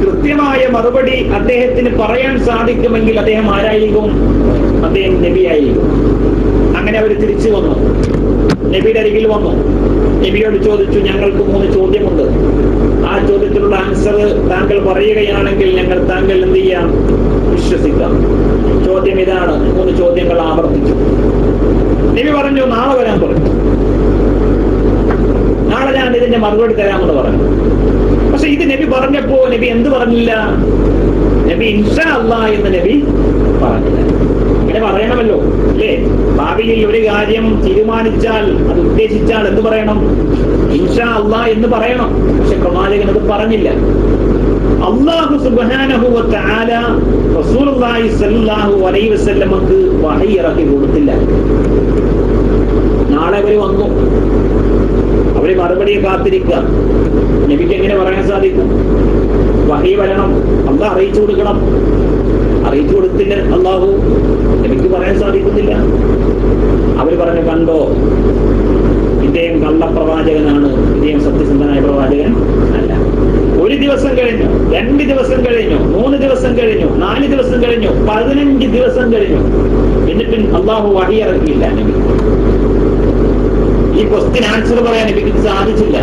കൃത്യമായ മറുപടി അദ്ദേഹത്തിന് പറയാൻ സാധിക്കുമെങ്കിൽ അദ്ദേഹം ആരായിരിക്കും? അദ്ദേഹം നബിയായിരിക്കും. അങ്ങനെ അവർ തിരിച്ചു വന്നു, നബിയുടെ അരികിൽ വന്നു, നബിയോട് ചോദിച്ചു, ഞങ്ങൾക്ക് 3 ചോദ്യമുണ്ട്, ആ ചോദ്യത്തിലുള്ള ആൻസർ താങ്കൾ പറയുകയാണെങ്കിൽ ഞങ്ങൾ താങ്കൾ എന്ത് ചെയ്യാം? വിശ്വസിക്കാം. ചോദ്യം ഇതാണ്. 3 ചോദ്യങ്ങൾ ആവർത്തിച്ചു. നബി പറഞ്ഞു, നാളെ വരാൻ പറഞ്ഞു, നാളെ ഞാൻ ഇതിന്റെ മറുപടി തരാമെന്ന് പറഞ്ഞു. പക്ഷെ ഇത് നബി പറഞ്ഞപ്പോ നബി എന്ത് പറഞ്ഞില്ല? നബി ഇൻഷാ അല്ലാഹ് എന്ന് നബി പറഞ്ഞില്ല. അങ്ങനെ പറയണമല്ലോ അല്ലേ? ഭാവിയിൽ ഒരു കാര്യം തീരുമാനിച്ചാൽ, അത് ഉദ്ദേശിച്ചാൽ എന്ത് പറയണം? ഇൻഷാ അല്ലാഹ് എന്ന് പറയണം. പക്ഷെ പ്രവാചകൻ അത് പറഞ്ഞില്ല. അല്ലാഹു സുബ്ഹാനഹു വ തആല റസൂലുള്ളാഹി സ്വല്ലല്ലാഹു അലൈഹി വസല്ലമക്ക് വഹി ഇറക്കി കൊടുത്തില്ല. നാളെ അവര് വന്നു, അവര് മറുപടിയെ കാത്തിരിക്കുക. നബിക്ക് എങ്ങനെ പറയാൻ സാധിക്കും? വഹി വരണം, അല്ലാഹു അറിയിച്ചു കൊടുക്കണം. അറിയിച്ചു കൊടുത്തില്ല അല്ലാഹു, നബിക്ക് പറയാൻ സാധിക്കുന്നില്ല. അവര് പറഞ്ഞു, കണ്ടോ, ഇദ്ദേഹം കള്ളപ്രവാചകനാണ്, ഇദ്ദേഹം സത്യസന്ധനായ പ്രവാചകൻ അല്ല. ഒരു ദിവസം കഴിഞ്ഞു, 2 ദിവസം കഴിഞ്ഞു, 3 ദിവസം കഴിഞ്ഞു, 4 ദിവസം കഴിഞ്ഞു, 15 ദിവസം കഴിഞ്ഞു, എന്നിട്ടും അല്ലാഹു വഹി ഇറക്കിയില്ല. നബി ഈ ക്വസ്റ്റ്യൻ ആൻസർ പറയാൻ നബിക്ക് സാധിച്ചില്ല.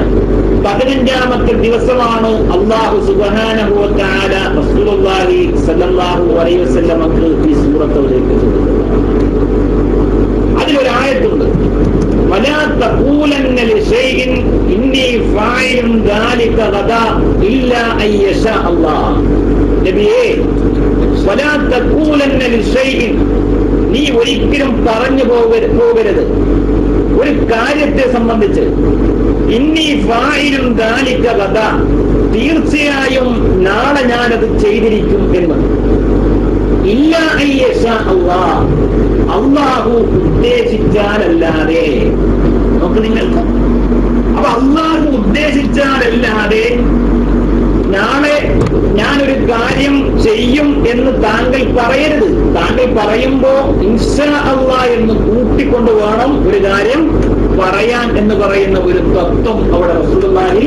15ാമത്തെ ദിവസമാണ് അല്ലാഹു സുബ്ഹാനഹു വ തആല റസൂലുള്ളാഹി സ്വല്ലല്ലാഹു അലൈഹി വസല്ലമക്ക് ഈ സൂറത്ത് അവതരിപ്പിച്ചത്. അതിലൊരായത്തുണ്ട്, വലാ തഖൂലന്ന ലിശൈഇൻ ഇന്നി ഫായിലുൻ ദാലിക ഗദാ ഇല്ലാ അയ്യശാ അല്ലാഹ്. നബിയേ, വലാ തഖൂലന്ന ലിശൈഇൻ, നീ ഒരിക്കലും പറഞ്ഞു പോകരുത് ഒരു കാര്യത്തെ സംബന്ധിച്ച്, ഇന്നി ഫായിലുൻ ദാലിക ഗദാ, തീർച്ചയായും നാളെ ഞാനത് ചെയ്തിരിക്കും എന്ന്. ഇല്ലാ അയ്യശാ അല്ലാഹ്, അല്ലാഹു ഉദ്ദേശിച്ചാലല്ലാതെ. നോക്ക് നിങ്ങൾ, അപ്പൊ അല്ലാഹു ഉദ്ദേശിച്ചാലല്ലാതെ നാളെ ഞാനൊരു കാര്യം ചെയ്യും എന്ന് താങ്കൾ പറയരുത്. താങ്കൾ പറയുമ്പോ ഇൻഷാ അല്ലാഹ് എന്ന് കൂട്ടിക്കൊണ്ട് വേണം ഒരു കാര്യം പറയാൻ എന്ന് പറയുന്ന ഒരു തത്വം അവിടെ റസൂലുള്ളാഹി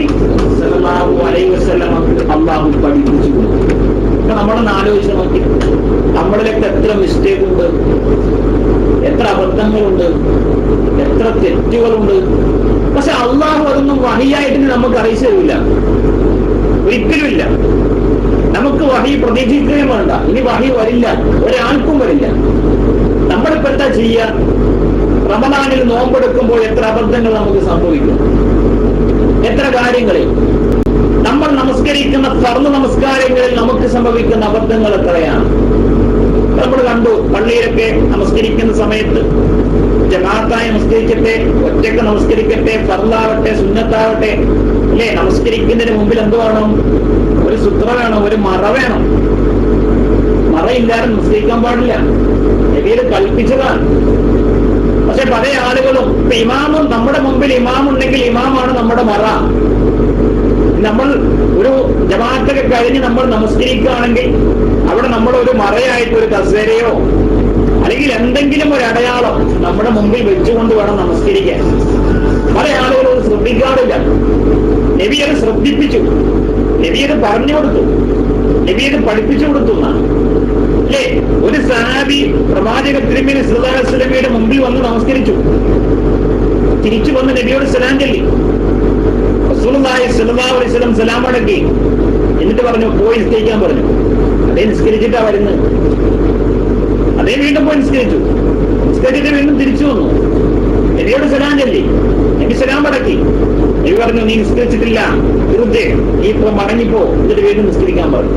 സ്വല്ലല്ലാഹു അലൈഹി വസല്ലം അല്ലാഹു പഠിപ്പിച്ചു കൊടുത്തു. നമ്മളൊന്ന് ആലോചിച്ച് നോക്കി, നമ്മളിലൊക്കെ എത്ര മിസ്റ്റേക്ക് ഉണ്ട്, എത്ര അബദ്ധങ്ങളുണ്ട്, എത്ര തെറ്റുകളുണ്ട്. പക്ഷെ അല്ലാഹു അതൊന്നും വഹിയായിട്ട് നമുക്ക് അറിയിച്ചു തരില്ല, ഒരിക്കലുമില്ല. നമുക്ക് വഹി പ്രതീക്ഷിക്കുകയും വേണ്ട, ഇനി വഹി വരില്ല, ഒരാൾക്കും വരില്ല. നമ്മളിപ്പോ എന്താ ചെയ്യുക? റമദാനിൽ നോമ്പെടുക്കുമ്പോൾ എത്ര അബദ്ധങ്ങൾ നമുക്ക് സംഭവിക്കും, എത്ര കാര്യങ്ങളിൽ. നമ്മൾ നമസ്കരിക്കുന്ന ഫർള് നമസ്കാരങ്ങളിൽ നമുക്ക് സംഭവിക്കുന്ന അബദ്ധങ്ങൾ എത്രയാണ്. നമ്മൾ കണ്ടു, പള്ളിയിലൊക്കെ നമസ്കരിക്കുന്ന സമയത്ത് ജമാഅത്തായി നമസ്കരിക്കട്ടെ, ഒറ്റക്ക് നമസ്കരിക്കട്ടെ, ഫർളാവട്ടെ, സുന്നത്താവട്ടെ, അല്ലേ, നമസ്കരിക്കുന്നതിന് മുമ്പിൽ എന്ത് വേണം? ഒരു സുത്ര വേണം, ഒരു മറ വേണം. മറയില്ലാതെ നമസ്കരിക്കാൻ പാടില്ല, നബിയിൽ കൽപ്പിച്ചതാണ്. പക്ഷെ പല ആളുകളും ഇപ്പൊ ഇമാമും, നമ്മുടെ മുമ്പിൽ ഇമാമുണ്ടെങ്കിൽ ഇമാമാണ് നമ്മുടെ മറ. നമ്മൾ ഒരു ജമാഅത്തൊക്കെ കഴിഞ്ഞ് നമ്മൾ നമസ്കരിക്കുകയാണെങ്കിൽ അവിടെ നമ്മൾ ഒരു മറയായിട്ട് ഒരു കസേരയോ അല്ലെങ്കിൽ എന്തെങ്കിലും ഒരു അടയാളം നമ്മുടെ മുമ്പിൽ വെച്ചുകൊണ്ട് വേണം നമസ്കരിക്കാൻ. പല ആളുകളും അത് ശ്രദ്ധിക്കാറില്ല. നബി അത് ശ്രദ്ധിപ്പിച്ചു, നബി അത് പറഞ്ഞു കൊടുത്തു, നബി അത് പഠിപ്പിച്ചു കൊടുത്തു എന്നാണ്, അല്ലേ? ഒരു സഹാബി പ്രവാചക തിരുമേനി സല്ലല്ലാഹു അലൈഹി വസല്ലമയുടെ മുമ്പിൽ വന്ന് നമസ്കരിച്ചു, തിരിച്ചു വന്ന് നബിയോട് സലാം ചൊല്ലി. റസൂലുള്ളാഹി സ്വല്ലല്ലാഹു അലൈഹി വസല്ലം സലാം അടക്കി, എന്നിട്ട് പറഞ്ഞു പോയി നിസ്കരിക്കാൻ പറഞ്ഞു. അതേ നിസ്കരിച്ചിട്ടാ വരുന്നത്, അതേ വീണ്ടും പോയി നിസ്കരിച്ചു, നിസ്കരിച്ചിട്ട് വീണ്ടും തിരിച്ചു വന്നു, നബിയോട് സലാം ചൊല്ലി, നബി സലാം അടക്കി. നബി പറഞ്ഞു നീ നിസ്കരിച്ചിട്ടില്ല, വെറുതെ നീ ഇപ്പൊ മടങ്ങിപ്പോ, എന്നിട്ട് വീണ്ടും നിസ്കരിക്കാൻ പറഞ്ഞു.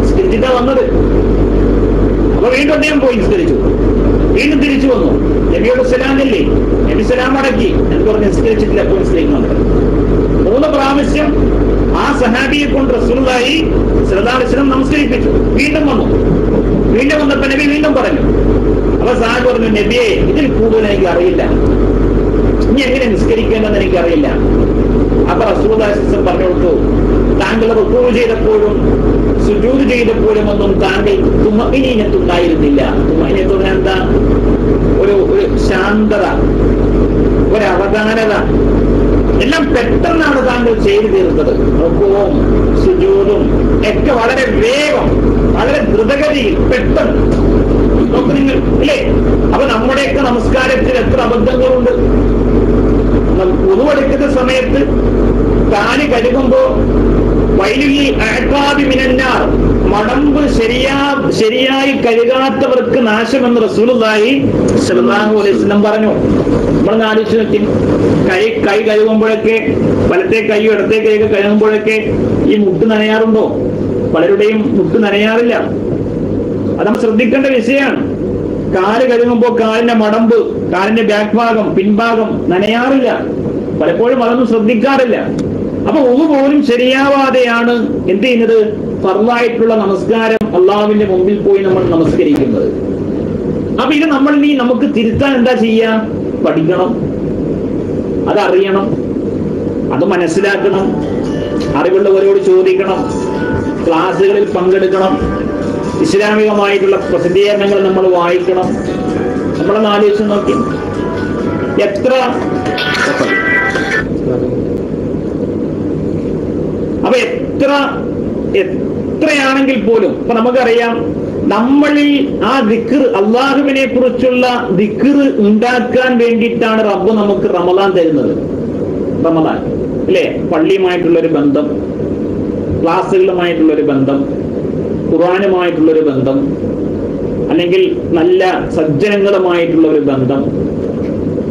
നിസ്കരിച്ചിട്ടാ വന്നത്. അപ്പൊ വീണ്ടും അദ്ദേഹം പോയി നിസ്കരിച്ചു, വീണ്ടും തിരിച്ചു വന്നു, നബിയോട് സലാം ചൊല്ലി, നബി സലാം അടക്കി, എന്ന് പറഞ്ഞ് നിസ്കരിച്ചിട്ടില്ല, പോയി നിസ്കരിക്കാൻ പറഞ്ഞു. 3 പ്രാവശ്യം ആ സഹാബിയെ കൊണ്ട് റസൂലുള്ളാഹി സ്വല്ലല്ലാഹു അലൈഹി വസല്ലം നമസ്കരിപ്പിച്ചു. വീണ്ടും വന്നു, വീണ്ടും വന്നപ്പോ നബി വീണ്ടും പറഞ്ഞു. അപ്പൊ സഹാബി പറഞ്ഞു, നബിയെ ഇതിൽ കൂടുതൽ എനിക്ക് അറിയില്ല, ഇനി എങ്ങനെ നിസ്കരിക്കേണ്ടെന്ന് എനിക്കറിയില്ല. അപ്പൊ റസൂലുള്ളാഹി സ്വല്ലല്ലാഹു അലൈഹി വസല്ലം പറഞ്ഞു കൊടുത്തു, താങ്കൾ റുക്കൂ ചെയ്തപ്പോഴും സുജൂദ് ചെയ്തപ്പോഴും ഒന്നും താങ്കൾ തുമഇനീനത്തുണ്ടായിരുന്നില്ല. തുമഇനത്ത് എന്താ? ഒരു ശാന്തത, ഒരു അവധാനത, എല്ലാം പെട്ടെന്നാണ് താങ്കൾ ചെയ്തു തീർത്തത്. റുക്കുവും സുജൂദും ഒക്കെ വളരെ വേഗം, വളരെ ദ്രുതഗതിയിൽ, പെട്ടെന്ന്. നോക്ക് നിങ്ങൾ, ഇല്ലേ? അപ്പൊ നമ്മുടെയൊക്കെ നമസ്കാരത്തിൽ എത്ര അബദ്ധങ്ങളുണ്ട്. ഉതുവെടുക്കുന്ന സമയത്ത് കാല് കഴുകുമ്പോ വൈലുൽ അഅഖാബി മിനന്നാർ, മടമ്പ് ശരിയായി കഴുകാത്തവർക്ക് നാശമെന്ന് റസൂലുള്ളാഹി സ്വല്ലല്ലാഹു അലൈഹി വസല്ലം പറഞ്ഞു. നമ്മളൊന്ന് ആലോചിച്ച് നോക്കി, കൈ കഴുകുമ്പോഴൊക്കെ, വലത്തെ കൈയോ ഇടത്തെ കൈയൊക്കെ കഴുകുമ്പോഴൊക്കെ ഈ മുട്ട് നനയാറുണ്ടോ? പലരുടെയും മുട്ട് നനയാറില്ല. അത് നമ്മൾ ശ്രദ്ധിക്കേണ്ട വിഷയമാണ്. കാല് കഴുകുമ്പോൾ കാലിന്റെ മടമ്പ്, കാലിന്റെ ബാക്ക് ഭാഗം, പിൻഭാഗം നനയാറില്ല. പലപ്പോഴും അതൊന്നും ശ്രദ്ധിക്കാറില്ല. അപ്പൊ ഉളു പോലും ശരിയാവാതെയാണ് എന്ത് ചെയ്യുന്നത്? ഫർളായിട്ടുള്ള നമസ്കാരം അള്ളാഹുവിന്റെ മുമ്പിൽ പോയി നമ്മൾ നമസ്കരിക്കുന്നത്. അപ്പൊ ഇത് നമുക്ക് തിരുത്താൻ എന്താ ചെയ്യാ? പഠിക്കണം, അതറിയണം, അത് മനസ്സിലാക്കണം, അറിവുള്ളവരോട് ചോദിക്കണം, ക്ലാസ്സുകളിൽ പങ്കെടുക്കണം, ഇസ്ലാമികമായിട്ടുള്ള പ്രസിദ്ധീകരണങ്ങൾ നമ്മൾ വായിക്കണം. നമ്മളൊന്ന് ആലോചിച്ച് നോക്കി, അപ്പൊ എത്രയാണെങ്കിൽ പോലും ഇപ്പൊ നമുക്കറിയാം, നമ്മളിൽ ആ ദിക്ർ, അള്ളാഹുവിനെ കുറിച്ചുള്ള ദിക്ർ ഉണ്ടാക്കാൻ വേണ്ടിയിട്ടാണ് റബ്ബ് നമുക്ക് റമദാൻ തരുന്നത്. റമദാൻ അല്ലേ? പള്ളിയുമായിട്ടുള്ളൊരു ബന്ധം, ക്ലാസ്സുകളുമായിട്ടുള്ളൊരു ബന്ധം, ഖുർആനുമായിട്ടുള്ളൊരു ബന്ധം, അല്ലെങ്കിൽ നല്ല സജ്ജനങ്ങളുമായിട്ടുള്ള ഒരു ബന്ധം,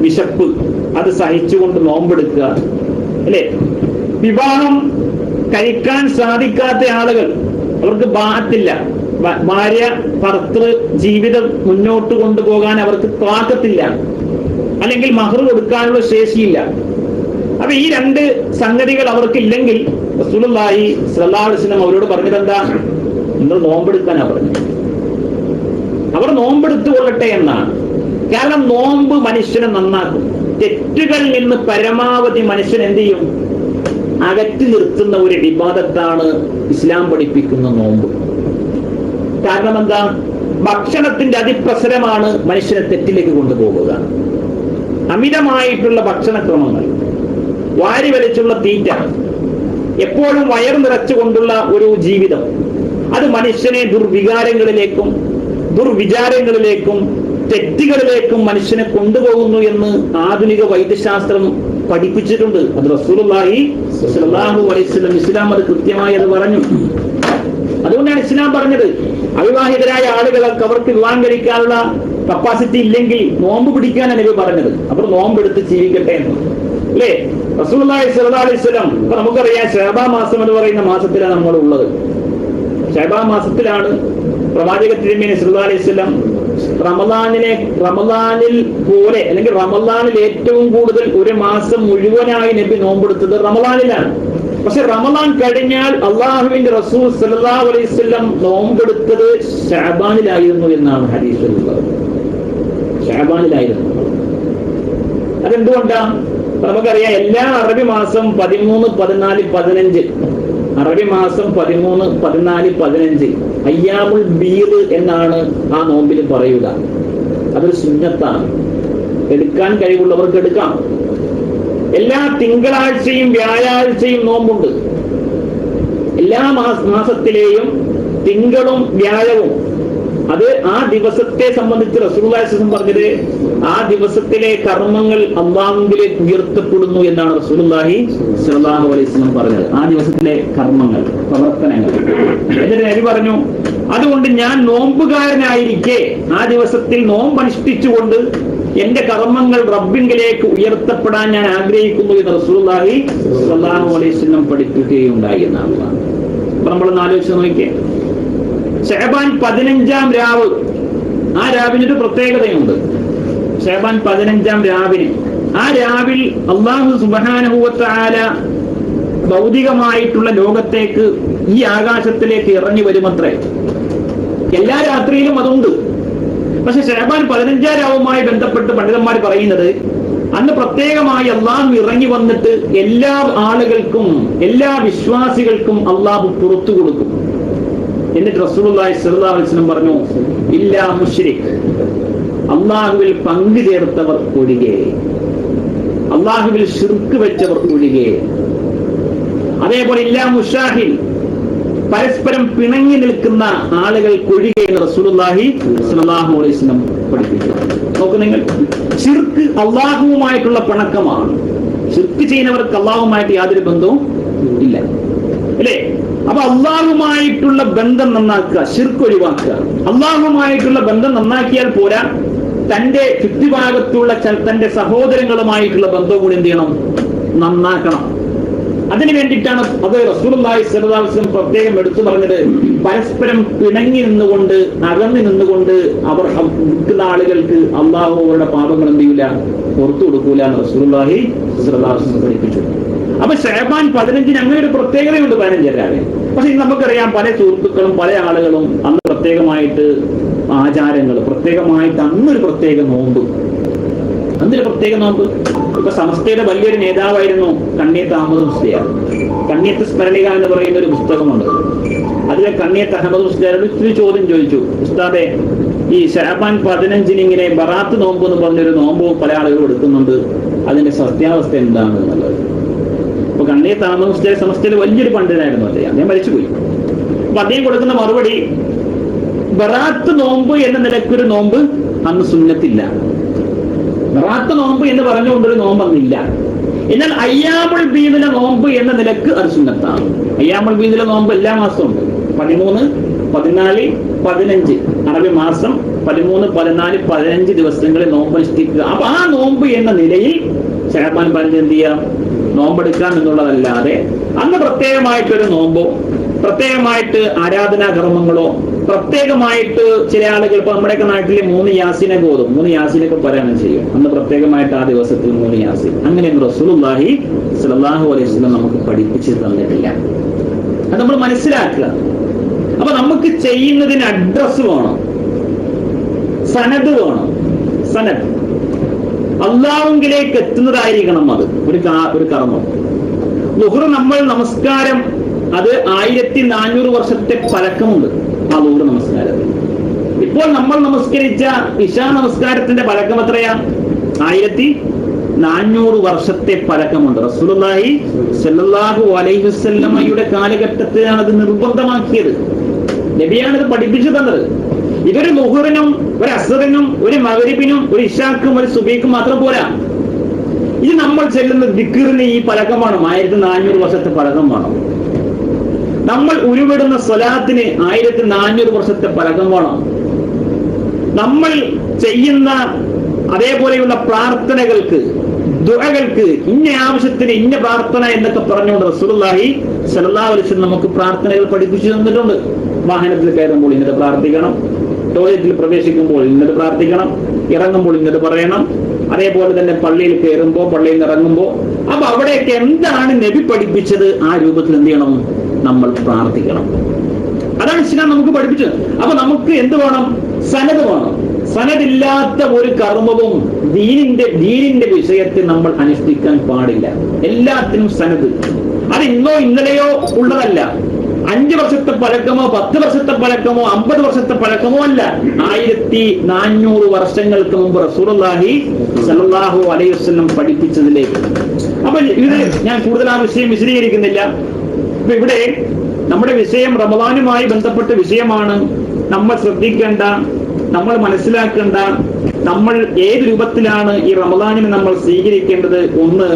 വിശപ്പ് അത് സഹിച്ചുകൊണ്ട് നോമ്പെടുക്കുക അല്ലേ? വിവാഹം കഴിക്കാൻ സാധിക്കാത്ത ആളുകൾ, അവർക്ക് ബാഹത്തില്ല, ഭാര്യ ഭർത്തൃ ജീവിതം മുന്നോട്ട് കൊണ്ടുപോകാൻ അവർക്ക് താക്കത്തില്ല, അല്ലെങ്കിൽ മഹർ കൊടുക്കാനുള്ള ശേഷിയില്ല. അപ്പൊ ഈ രണ്ട് സംഗതികൾ അവർക്കില്ലെങ്കിൽ റസൂലുള്ളാഹി സ്വല്ലല്ലാഹു അലൈഹി വസല്ലം അവരോട് പറഞ്ഞത് എന്താ? നിങ്ങൾ നോമ്പെടുക്കാനാ പറഞ്ഞത്. അവർ നോമ്പെടുത്തു കൊള്ളട്ടെ എന്നാണ്. കാരണം നോമ്പ് മനുഷ്യനെ നന്നാക്കും. തെറ്റുകളിൽ നിന്ന് പരമാവധി മനുഷ്യൻ എന്ത് ചെയ്യും? അകറ്റി നിർത്തുന്ന ഒരു ഇബാദത്താണ് ഇസ്ലാം പഠിപ്പിക്കുന്ന നോമ്പ്. കാരണം എന്താ? ഭക്ഷണത്തിന്റെ അതിപ്രസരമാണ് മനുഷ്യനെ തെറ്റിലേക്ക് കൊണ്ടുപോകുക. അമിതമായിട്ടുള്ള ഭക്ഷണക്രമങ്ങൾ, വാരി വലിച്ചുള്ള തീറ്റ, എപ്പോഴും വയർ നിറച്ചുകൊണ്ടുള്ള ഒരു ജീവിതം, അത് മനുഷ്യനെ ദുർവികാരങ്ങളിലേക്കും ദുർവിചാരങ്ങളിലേക്കും തെറ്റുകളിലേക്കും മനുഷ്യനെ കൊണ്ടുപോകുന്നു എന്ന് ആധുനിക വൈദ്യശാസ്ത്രം പഠിപ്പിച്ചിട്ടുണ്ട്. അത് റസൂലുള്ളാഹി സ്വല്ലല്ലാഹു അലൈഹി വസല്ലം ഇസ്ലാം അത് കൃത്യമായി അത് പറഞ്ഞു. അതുകൊണ്ടാണ് ഇസ്ലാം പറഞ്ഞത്, അവിവാഹിതരായ ആളുകൾക്ക് അവർക്ക് വിവാഹം കഴിക്കാനുള്ള കപ്പാസിറ്റി ഇല്ലെങ്കിൽ നോമ്പ് പിടിക്കാനാണ് നബി പറഞ്ഞത്. അവർ നോമ്പെടുത്ത് ജീവിക്കട്ടെ എന്ന് അല്ലേ? റസൂലുള്ളാഹി സ്വല്ലല്ലാഹു അലൈഹി വസല്ലം, ഇപ്പൊ നമുക്കറിയാം ശഅബാൻ മാസം എന്ന് പറയുന്ന മാസത്തിലാണ് നമ്മൾ ഉള്ളത്. ശഅബാൻ മാസത്തിലാണ് പ്രവാചക തിരുമേനി സല്ലല്ലാഹു അലൈഹി വസല്ലം റമദാനിൽ പോലെ, അല്ലെങ്കിൽ റമദാനിൽ ഏറ്റവും കൂടുതൽ ഒരു മാസം മുഴുവനായി നബി നോമ്പെടുത്തത് റമദാനിലാണ്. പക്ഷെ റമദാൻ കഴിഞ്ഞാൽ അള്ളാഹുവിന്റെ റസൂൽ സല്ലല്ലാഹു അലൈഹി വസല്ലം നോമ്പെടുത്തത് ശഅബാനിലായിരുന്നു എന്നാണ് ഹദീസിലുള്ളത്. ശഅബാനിലായിരുന്നു. അതെന്തുകൊണ്ടാണ്? നമുക്കറിയാം എല്ലാ അറബി മാസം 13, 14, 15, അറബി മാസം 13, 14, 15 അയ്യാമുൽ ബീദ് എന്നാണ് ആ നോമ്പിൽ പറയുക. അതൊരു സുന്നത്താണ്. എടുക്കാൻ കഴിവുള്ളവർക്ക് എടുക്കാം. എല്ലാ തിങ്കളാഴ്ചയും വ്യാഴാഴ്ചയും നോമ്പുണ്ട്. എല്ലാ മാസത്തിലെയും തിങ്കളും വ്യാഴവും അത് ആ ദിവസത്തെ സംബന്ധിച്ച് റസൂലുള്ളാഹി സ്വല്ലല്ലാഹു അലൈഹി വസല്ലം പറഞ്ഞത് ആ ദിവസത്തിലെ കർമ്മങ്ങൾ അല്ലാഹുവിലേക്ക് ഉയർത്തപ്പെടുന്നു എന്നാണ് റസൂലുള്ളാഹി സ്വല്ലല്ലാഹു അലൈഹി വസല്ലം പറഞ്ഞത്. ആ ദിവസത്തിലെ കർമ്മങ്ങൾ, പ്രവർത്തനങ്ങൾ. എന്നിട്ട് നബി പറഞ്ഞു, അതുകൊണ്ട് ഞാൻ നോമ്പുകാരനായിരിക്കെ ആ ദിവസത്തിൽ നോമ്പ് അനുഷ്ഠിച്ചുകൊണ്ട് എന്റെ കർമ്മങ്ങൾ റബ്ബിങ്കിലേക്ക് ഉയർത്തപ്പെടാൻ ഞാൻ ആഗ്രഹിക്കുന്നു എന്ന് റസൂലുള്ളാഹി സ്വല്ലല്ലാഹു അലൈഹി വസല്ലം പഠിപ്പിക്കുകയുണ്ടായി എന്നാണ്. അപ്പൊ നമ്മളൊന്ന് ആലോചിച്ച് നോക്കിയേ, ശഅബാൻ 15-ാം രാവ്, ആ രാവിനൊരു പ്രത്യേകതയുണ്ട്. ശഅബാൻ 15-ാം രാവിന്, ആ രാവിൽ അല്ലാഹു സുബ്ഹാനഹു വ തആല ഭൗതികമായിട്ടുള്ള ലോകത്തേക്ക്, ഈ ആകാശത്തിലേക്ക് ഇറങ്ങി വരുമത്രേ. എല്ലാ രാത്രിയിലും അതുണ്ട്. പക്ഷെ ശഅബാൻ 15-ാം രാവുമായി ബന്ധപ്പെട്ട് പണ്ഡിതന്മാർ പറയുന്നത്, അന്ന് പ്രത്യേകമായി അള്ളാഹു ഇറങ്ങി വന്നിട്ട് എല്ലാ ആളുകൾക്കും, എല്ലാ വിശ്വാസികൾക്കും അള്ളാഹു പുറത്തു കൊടുക്കും. എന്നിട്ട് റസൂലുള്ളാഹി സ്വല്ലല്ലാഹു അലൈഹി വസല്ലം പറഞ്ഞു, ഇല്ലാ മുശ്രിക്, അള്ളാഹുവിൽ പങ്കു ചേർത്തവർ ഒഴികെ, അള്ളാഹുവിൽ ശിർക്ക് വെച്ചവർ ഒഴികെ. അതേപോലെ ഇല്ലാ മുശാഹിൽ, പരസ്പരം പിണങ്ങി നിൽക്കുന്ന ആളുകൾക്കൊഴികെ എന്ന് റസൂലുള്ളാഹി സ്വല്ലല്ലാഹു അലൈഹി വസല്ലം പഠിപ്പിച്ചു. നോക്കൂ നിങ്ങൾ, ശിർക്ക് അള്ളാഹുവുമായിട്ടുള്ള പിണക്കമാണ്. ശിർക്ക് ചെയ്യുന്നവർക്ക് അള്ളാഹുമായിട്ട് യാതൊരു ബന്ധവും ഇല്ല, അല്ലേ? അപ്പൊ അള്ളാഹുമായിട്ടുള്ള ബന്ധം നന്നാക്കുക, ശിർക്ക് ഒഴിവാക്കുക. അള്ളാഹുമായിട്ടുള്ള ബന്ധം നന്നാക്കിയാൽ പോരാ, തന്റെ ചുറ്റുഭാഗത്തുള്ള തന്റെ സഹോദരങ്ങളുമായിട്ടുള്ള ബന്ധം കൂടി എന്ത് ചെയ്യണം? നന്നാക്കണം. അതിനു വേണ്ടിയിട്ടാണ് അത് റസൂലുള്ളാഹി സ്വല്ലല്ലാഹു അലൈഹി വസല്ലം പ്രത്യേകം എടുത്തു പറഞ്ഞത്. പരസ്പരം പിണങ്ങി നിന്നുകൊണ്ട്, അകന്നു നിന്നുകൊണ്ട് അവർ വിൽക്കുന്ന ആളുകൾക്ക് അള്ളാഹു അവരുടെ പാപങ്ങൾ എന്ത് ചെയ്യൂല, പുറത്തു കൊടുക്കൂല എന്ന് റസൂലുള്ളാഹി സ്വല്ലല്ലാഹു അലൈഹി വസല്ലം പഠിപ്പിച്ചു. അപ്പൊ ശഅബാൻ 15 അങ്ങനെ ഒരു പ്രത്യേകതയുണ്ട് 15 രാവിലെ. പക്ഷെ നമുക്കറിയാം പല സുഹൃത്തുക്കളും പല ആളുകളും അന്ന് പ്രത്യേകമായിട്ട് ആചാരങ്ങൾ, പ്രത്യേകമായിട്ട് അന്നൊരു പ്രത്യേക നോമ്പ്, അന്നൊരു പ്രത്യേക നോമ്പ്. ഇപ്പൊ സമസ്തയുടെ വലിയൊരു നേതാവായിരുന്നു കണ്ണിയത്ത് അഹമ്മദ് മുസ്ലിയാർ. കണ്ണിയത്ത് സ്മരണിക എന്ന് പറയുന്ന ഒരു പുസ്തകമുണ്ട്. അതിലെ കണ്ണിയത്ത് അഹമ്മദ് മുസ്ലിയാരോട് ഒരു ചോദ്യം ചോദിച്ചു, ഉസ്താദെ, ഈ ശഅബാൻ 15 ഇങ്ങനെ ബറാത്ത് നോമ്പ് എന്ന് പറഞ്ഞൊരു നോമ്പ് പല ആളുകളും എടുക്കുന്നുണ്ട്, അതിന്റെ സത്യാവസ്ഥ എന്താണ് എന്നുള്ളത്. അപ്പൊ കണ്ണിയത്ത് അഹമ്മദ് മുസ്ലിയാർ സമസ്തയിൽ വലിയൊരു പണ്ഡിതനായിരുന്നു അദ്ദേഹം മരിച്ചുപോയി. അപ്പൊ അദ്ദേഹം കൊടുക്കുന്ന മറുപടി, ബറാത്ത് നോമ്പ് എന്ന നിലക്കൊരു നോമ്പ് അന്ന് സുന്നത്തില്ല. ബറാത്ത് നോമ്പ് എന്ന് പറഞ്ഞുകൊണ്ടൊരു നോമ്പ് അന്നില്ല. എന്നാൽ അയ്യാമുൽ ബീദിലെ നോമ്പ് എന്ന നിലക്ക് അത് സുന്നത്താണ്. അയ്യാമുൽ ബീദിലെ നോമ്പ് എല്ലാ മാസവും ഉണ്ട്. 13, 14, 15 അറബി മാസം 13, 14, 15 ദിവസങ്ങളിൽ നോമ്പ് അനുഷ്ഠിക്കുക. അപ്പൊ ആ നോമ്പ് എന്ന നിലയിൽ ശഅബാൻ 15 എന്ത് ചെയ്യാം, നോമ്പെടുക്കാം എന്നുള്ളതല്ലാതെ അന്ന് പ്രത്യേകമായിട്ടൊരു നോമ്പോ പ്രത്യേകമായിട്ട് ആരാധനാ കർമ്മങ്ങളോ പ്രത്യേകമായിട്ട് ചില ആളുകൾ ഇപ്പൊ നമ്മുടെയൊക്കെ നാട്ടിലെ 3 യാസീനൊക്കെ ഓതും, 3 യാസീനൊക്കെ പാരായണം ചെയ്യും. അന്ന് പ്രത്യേകമായിട്ട് ആ ദിവസത്തിൽ 3 യാസീൻ അങ്ങനെയൊന്നും റസൂലുള്ളാഹി സ്വല്ലല്ലാഹു അലൈഹി വസല്ലം നമുക്ക് പഠിപ്പിച്ച് തന്നിട്ടില്ല. അത് നമ്മൾ മനസ്സിലാക്കുക. അപ്പൊ നമുക്ക് ചെയ്യുന്നതിന് അഡ്രസ് വേണം, സനദ് വേണം. സനദ് അള്ളാഹുവിലേക്ക് എത്തുന്നതായിരിക്കണം. അത് ഒരു കർമ്മം. ളുഹ്ർ നമ്മൾ നമസ്കാരം അത് 1400 വർഷത്തെ പഴക്കമുണ്ട് ആ ളുഹ്ർ നമസ്കാരത്തിൽ. ഇപ്പോൾ നമ്മൾ നമസ്കരിച്ച ഇശാ നമസ്കാരത്തിന്റെ പഴക്കം എത്രയാ? 1400 വർഷത്തെ പഴക്കമുണ്ട്. റസൂലുള്ളാഹി സ്വല്ലല്ലാഹു അലൈഹി വസല്ലമയുടെ കാലഘട്ടത്തിലാണ് അത് നിർബന്ധമാക്കിയത്. നബിയാണിത് പഠിപ്പിച്ചു തന്നത്. ഇതൊരു ളുഹ്റിനും ഒരു അസ്റിനും ഒരു മഗ്രിബിനും ഒരു ഇശാക്കും ഒരു സുബഹിക്കും മാത്രം പോരാ. ഇത് നമ്മൾ ചെല്ലുന്ന ദിക്റിന് ഈ പഴക്കം വേണം. 1400 വർഷത്തെ പഴക്കം വേണം. നമ്മൾ ഉരുവിടുന്ന സ്വലാത്തിന് 1400 വർഷത്തെ പഴക്കം വേണം. നമ്മൾ ചെയ്യുന്ന അതേപോലെയുള്ള പ്രാർത്ഥനകൾക്ക്, ദുആകൾക്ക്, ഇന്ന ആവശ്യത്തിന് ഇന്ന പ്രാർത്ഥന എന്നൊക്കെ പറഞ്ഞുകൊണ്ട് റസൂലുള്ളാഹി സ്വല്ലല്ലാഹു അലൈഹി വസല്ലം നമുക്ക് പ്രാർത്ഥനകൾ പഠിപ്പിച്ചു തന്നിട്ടുണ്ട്. വാഹനത്തിൽ കയറുമ്പോൾ ഇന്നത് പ്രാർത്ഥിക്കണം, ടോയ്ലറ്റിൽ പ്രവേശിക്കുമ്പോൾ ഇന്നത് പ്രാർത്ഥിക്കണം, ഇറങ്ങുമ്പോൾ ഇന്നത് പറയണം, അതേപോലെ തന്നെ പള്ളിയിൽ കയറുമ്പോൾ പള്ളിയിൽ നിന്ന് ഇറങ്ങുമ്പോൾ. അപ്പൊ അവിടെയൊക്കെ എന്താണ് നബി പഠിപ്പിച്ചത് ആ രൂപത്തിൽ എന്ത് ചെയ്യണം, നമ്മൾ പ്രാർത്ഥിക്കണം. അതാണ് ഇസ്ലാം നമുക്ക് പഠിപ്പിച്ചത്. അപ്പൊ നമുക്ക് എന്ത് വേണം? സനദ് വേണം. സനദില്ലാത്ത ഒരു കർമ്മവും ദീനിന്റെ വിഷയത്തിൽ നമ്മൾ അനുഷ്ഠിക്കാൻ പാടില്ല. എല്ലാത്തിനും സനദ്. അത് ഇന്നോ ഇന്നലെയോ ഉള്ളതല്ല. 5 വർഷത്തെ പഴക്കമോ 10 വർഷത്തെ പഴക്കമോ 50 വർഷത്തെ പഴക്കമോ അല്ല. 1400 വർഷങ്ങൾക്ക് മുമ്പ് റസൂലുള്ളാഹി സ്വല്ലല്ലാഹു അലൈഹി വസല്ലം പഠിപ്പിച്ചതിലേക്ക്. അപ്പൊ ഇത് ഞാൻ കൂടുതൽ ആ വിഷയം വിശദീകരിക്കുന്നില്ല. അപ്പൊ ഇവിടെ നമ്മുടെ വിഷയം റമദാനുമായി ബന്ധപ്പെട്ട വിഷയമാണ്. നമ്മൾ ശ്രദ്ധിക്കേണ്ട, നമ്മൾ മനസ്സിലാക്കേണ്ട, നമ്മൾ ഏത് രൂപത്തിലാണ് ഈ റമദാനിനെ നമ്മൾ സ്വീകരിക്കേണ്ടത്. ഒന്ന്,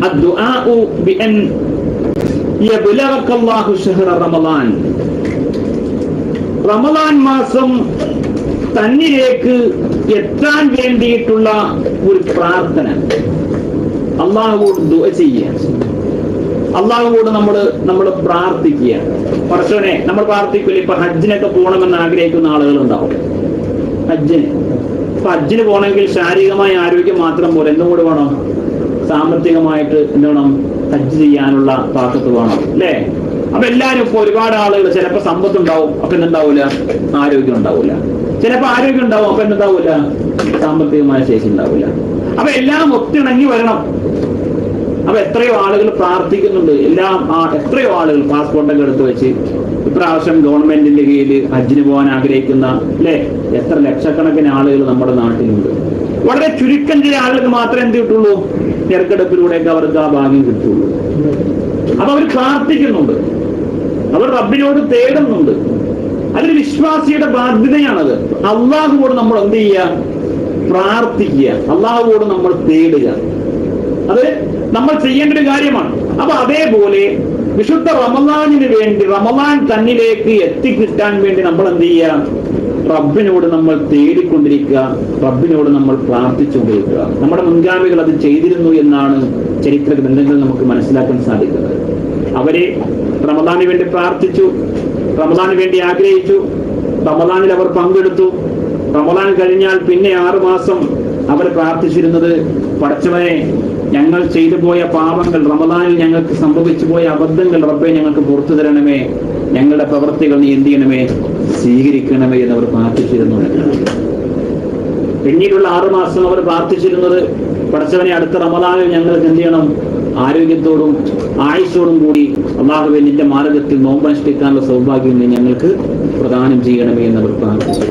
അദ്ദുആഉ ബിഅൻ യബ്ലഗകല്ലാഹു ശഹ്റ റമദാൻ. റമദാൻ മാസം തന്നിലേക്ക് എത്താൻ വേണ്ടിയിട്ടുള്ള ഒരു പ്രാർത്ഥന, അല്ലാഹുവോട് ദുആ ചെയ്യുക, അല്ലാഹുവോട് നമ്മൾ പ്രാർത്ഥിക്കുക. പടച്ചോനെ, നമ്മൾ പ്രാർത്ഥിക്കില്ല. ഇപ്പൊ ഹജ്ജിനൊക്കെ പോകണമെന്ന് ആഗ്രഹിക്കുന്ന ആളുകളുണ്ടാവും. ഹജ്ജിന് പോകണമെങ്കിൽ ശാരീരികമായ ആരോഗ്യം മാത്രം പോലെ എന്തും കൂടെ വേണം, സാമ്പത്തികമായിട്ട് എന്ത് വേണം, ഹജ്ജ് ചെയ്യാനുള്ള താക്കത്ത് വേണം, അല്ലേ? അപ്പൊ എല്ലാരും ഇപ്പൊ ഒരുപാട് ആളുകൾ ചിലപ്പോ സമ്പത്ത് ഉണ്ടാവും, അപ്പൊ എന്തുണ്ടാവൂല, ആരോഗ്യം ഉണ്ടാവൂല. ചിലപ്പോ ആരോഗ്യം ഉണ്ടാവും, അപ്പൊ എന്തുണ്ടാവൂല, സാമ്പത്തികമായ ശേഷി ഉണ്ടാവൂല. അപ്പൊ എല്ലാം ഒത്തിണങ്ങി വരണം. അപ്പൊ എത്രയോ ആളുകൾ പ്രാർത്ഥിക്കുന്നുണ്ട്. എത്രയോ ആളുകൾ പാസ്പോർട്ടൊക്കെ എടുത്തു വെച്ച് ഇപ്രാവശ്യം ഗവൺമെന്റിന്റെ കീഴിൽ ഹജ്ജിന് പോകാൻ ആഗ്രഹിക്കുന്ന, അല്ലെ, എത്ര ലക്ഷക്കണക്കിന് ആളുകൾ നമ്മുടെ നാട്ടിലുണ്ട്. വളരെ ചുരുക്കം ചില ആളുകൾക്ക് മാത്രമേ എന്ത് കിട്ടുള്ളൂ, തിരക്കെടുപ്പിലൂടെയൊക്കെ അവർക്ക് ആ ഭാഗ്യം കിട്ടുള്ളൂ. അപ്പൊ അവർ പ്രാർത്ഥിക്കുന്നുണ്ട്, അവർ റബ്ബിനോട് തേടുന്നുണ്ട്. അതൊരു വിശ്വാസിയുടെ ബാധ്യതയാണത്. അള്ളാഹുവോട് നമ്മൾ എന്ത് ചെയ്യുക, പ്രാർത്ഥിക്കുക, അള്ളാഹുവോട് നമ്മൾ തേടുക. അത് നമ്മൾ ചെയ്യേണ്ട ഒരു കാര്യമാണ്. അപ്പൊ അതേപോലെ വിശുദ്ധ റമദാനിന് വേണ്ടി, റമദാൻ തന്നിലേക്ക് എത്തിക്കിട്ടാൻ വേണ്ടി നമ്മൾ എന്ത് ചെയ്യുക, റബ്ബിനോട് നമ്മൾ തേടിക്കൊണ്ടിരിക്കുക, റബ്ബിനോട് നമ്മൾ പ്രാർത്ഥിച്ചുകൊണ്ടിരിക്കുക. നമ്മുടെ മുൻഗാമികൾ അത് ചെയ്തിരുന്നു എന്നാണ് ചരിത്ര ഗ്രന്ഥങ്ങൾ നമുക്ക് മനസ്സിലാക്കാൻ സാധിക്കുന്നത്. അവര് റമദാന് വേണ്ടി പ്രാർത്ഥിച്ചു, റമദാന് വേണ്ടി ആഗ്രഹിച്ചു, റമദാനിൽ അവർ പങ്കെടുത്തു. റമദാൻ കഴിഞ്ഞാൽ പിന്നെ 6 മാസം അവർ പ്രാർത്ഥിച്ചിരുന്നത്, പടച്ചവനെ ഞങ്ങൾ ചെയ്തു പോയ പാപങ്ങൾ, റമദാനിൽ ഞങ്ങൾക്ക് സംഭവിച്ചു പോയ അബദ്ധങ്ങൾ റബ്ബേ ഞങ്ങൾക്ക് പുറത്തു തരണമേ, ഞങ്ങളുടെ പ്രവൃത്തികൾ നീ എന്ത് ചെയ്യണമേ, സ്വീകരിക്കണമേ എന്നവർ പ്രാർത്ഥിച്ചിരുന്നു. പിന്നീടുള്ള 6 മാസം അവർ പ്രാർത്ഥിച്ചിരുന്നത്, പടച്ചവനെ അടുത്ത റമദാനിൽ ഞങ്ങൾക്ക് എന്ത് ചെയ്യണം, ആരോഗ്യത്തോടും ആയുസ്സോടും കൂടി അല്ലാഹുവേ നിന്റെ മാർഗത്തിൽ നോമ്പനുഷ്ഠിക്കാനുള്ള സൗഭാഗ്യം നീ ഞങ്ങൾക്ക് പ്രദാനം ചെയ്യണമേ എന്നവർ പ്രാർത്ഥിച്ചു.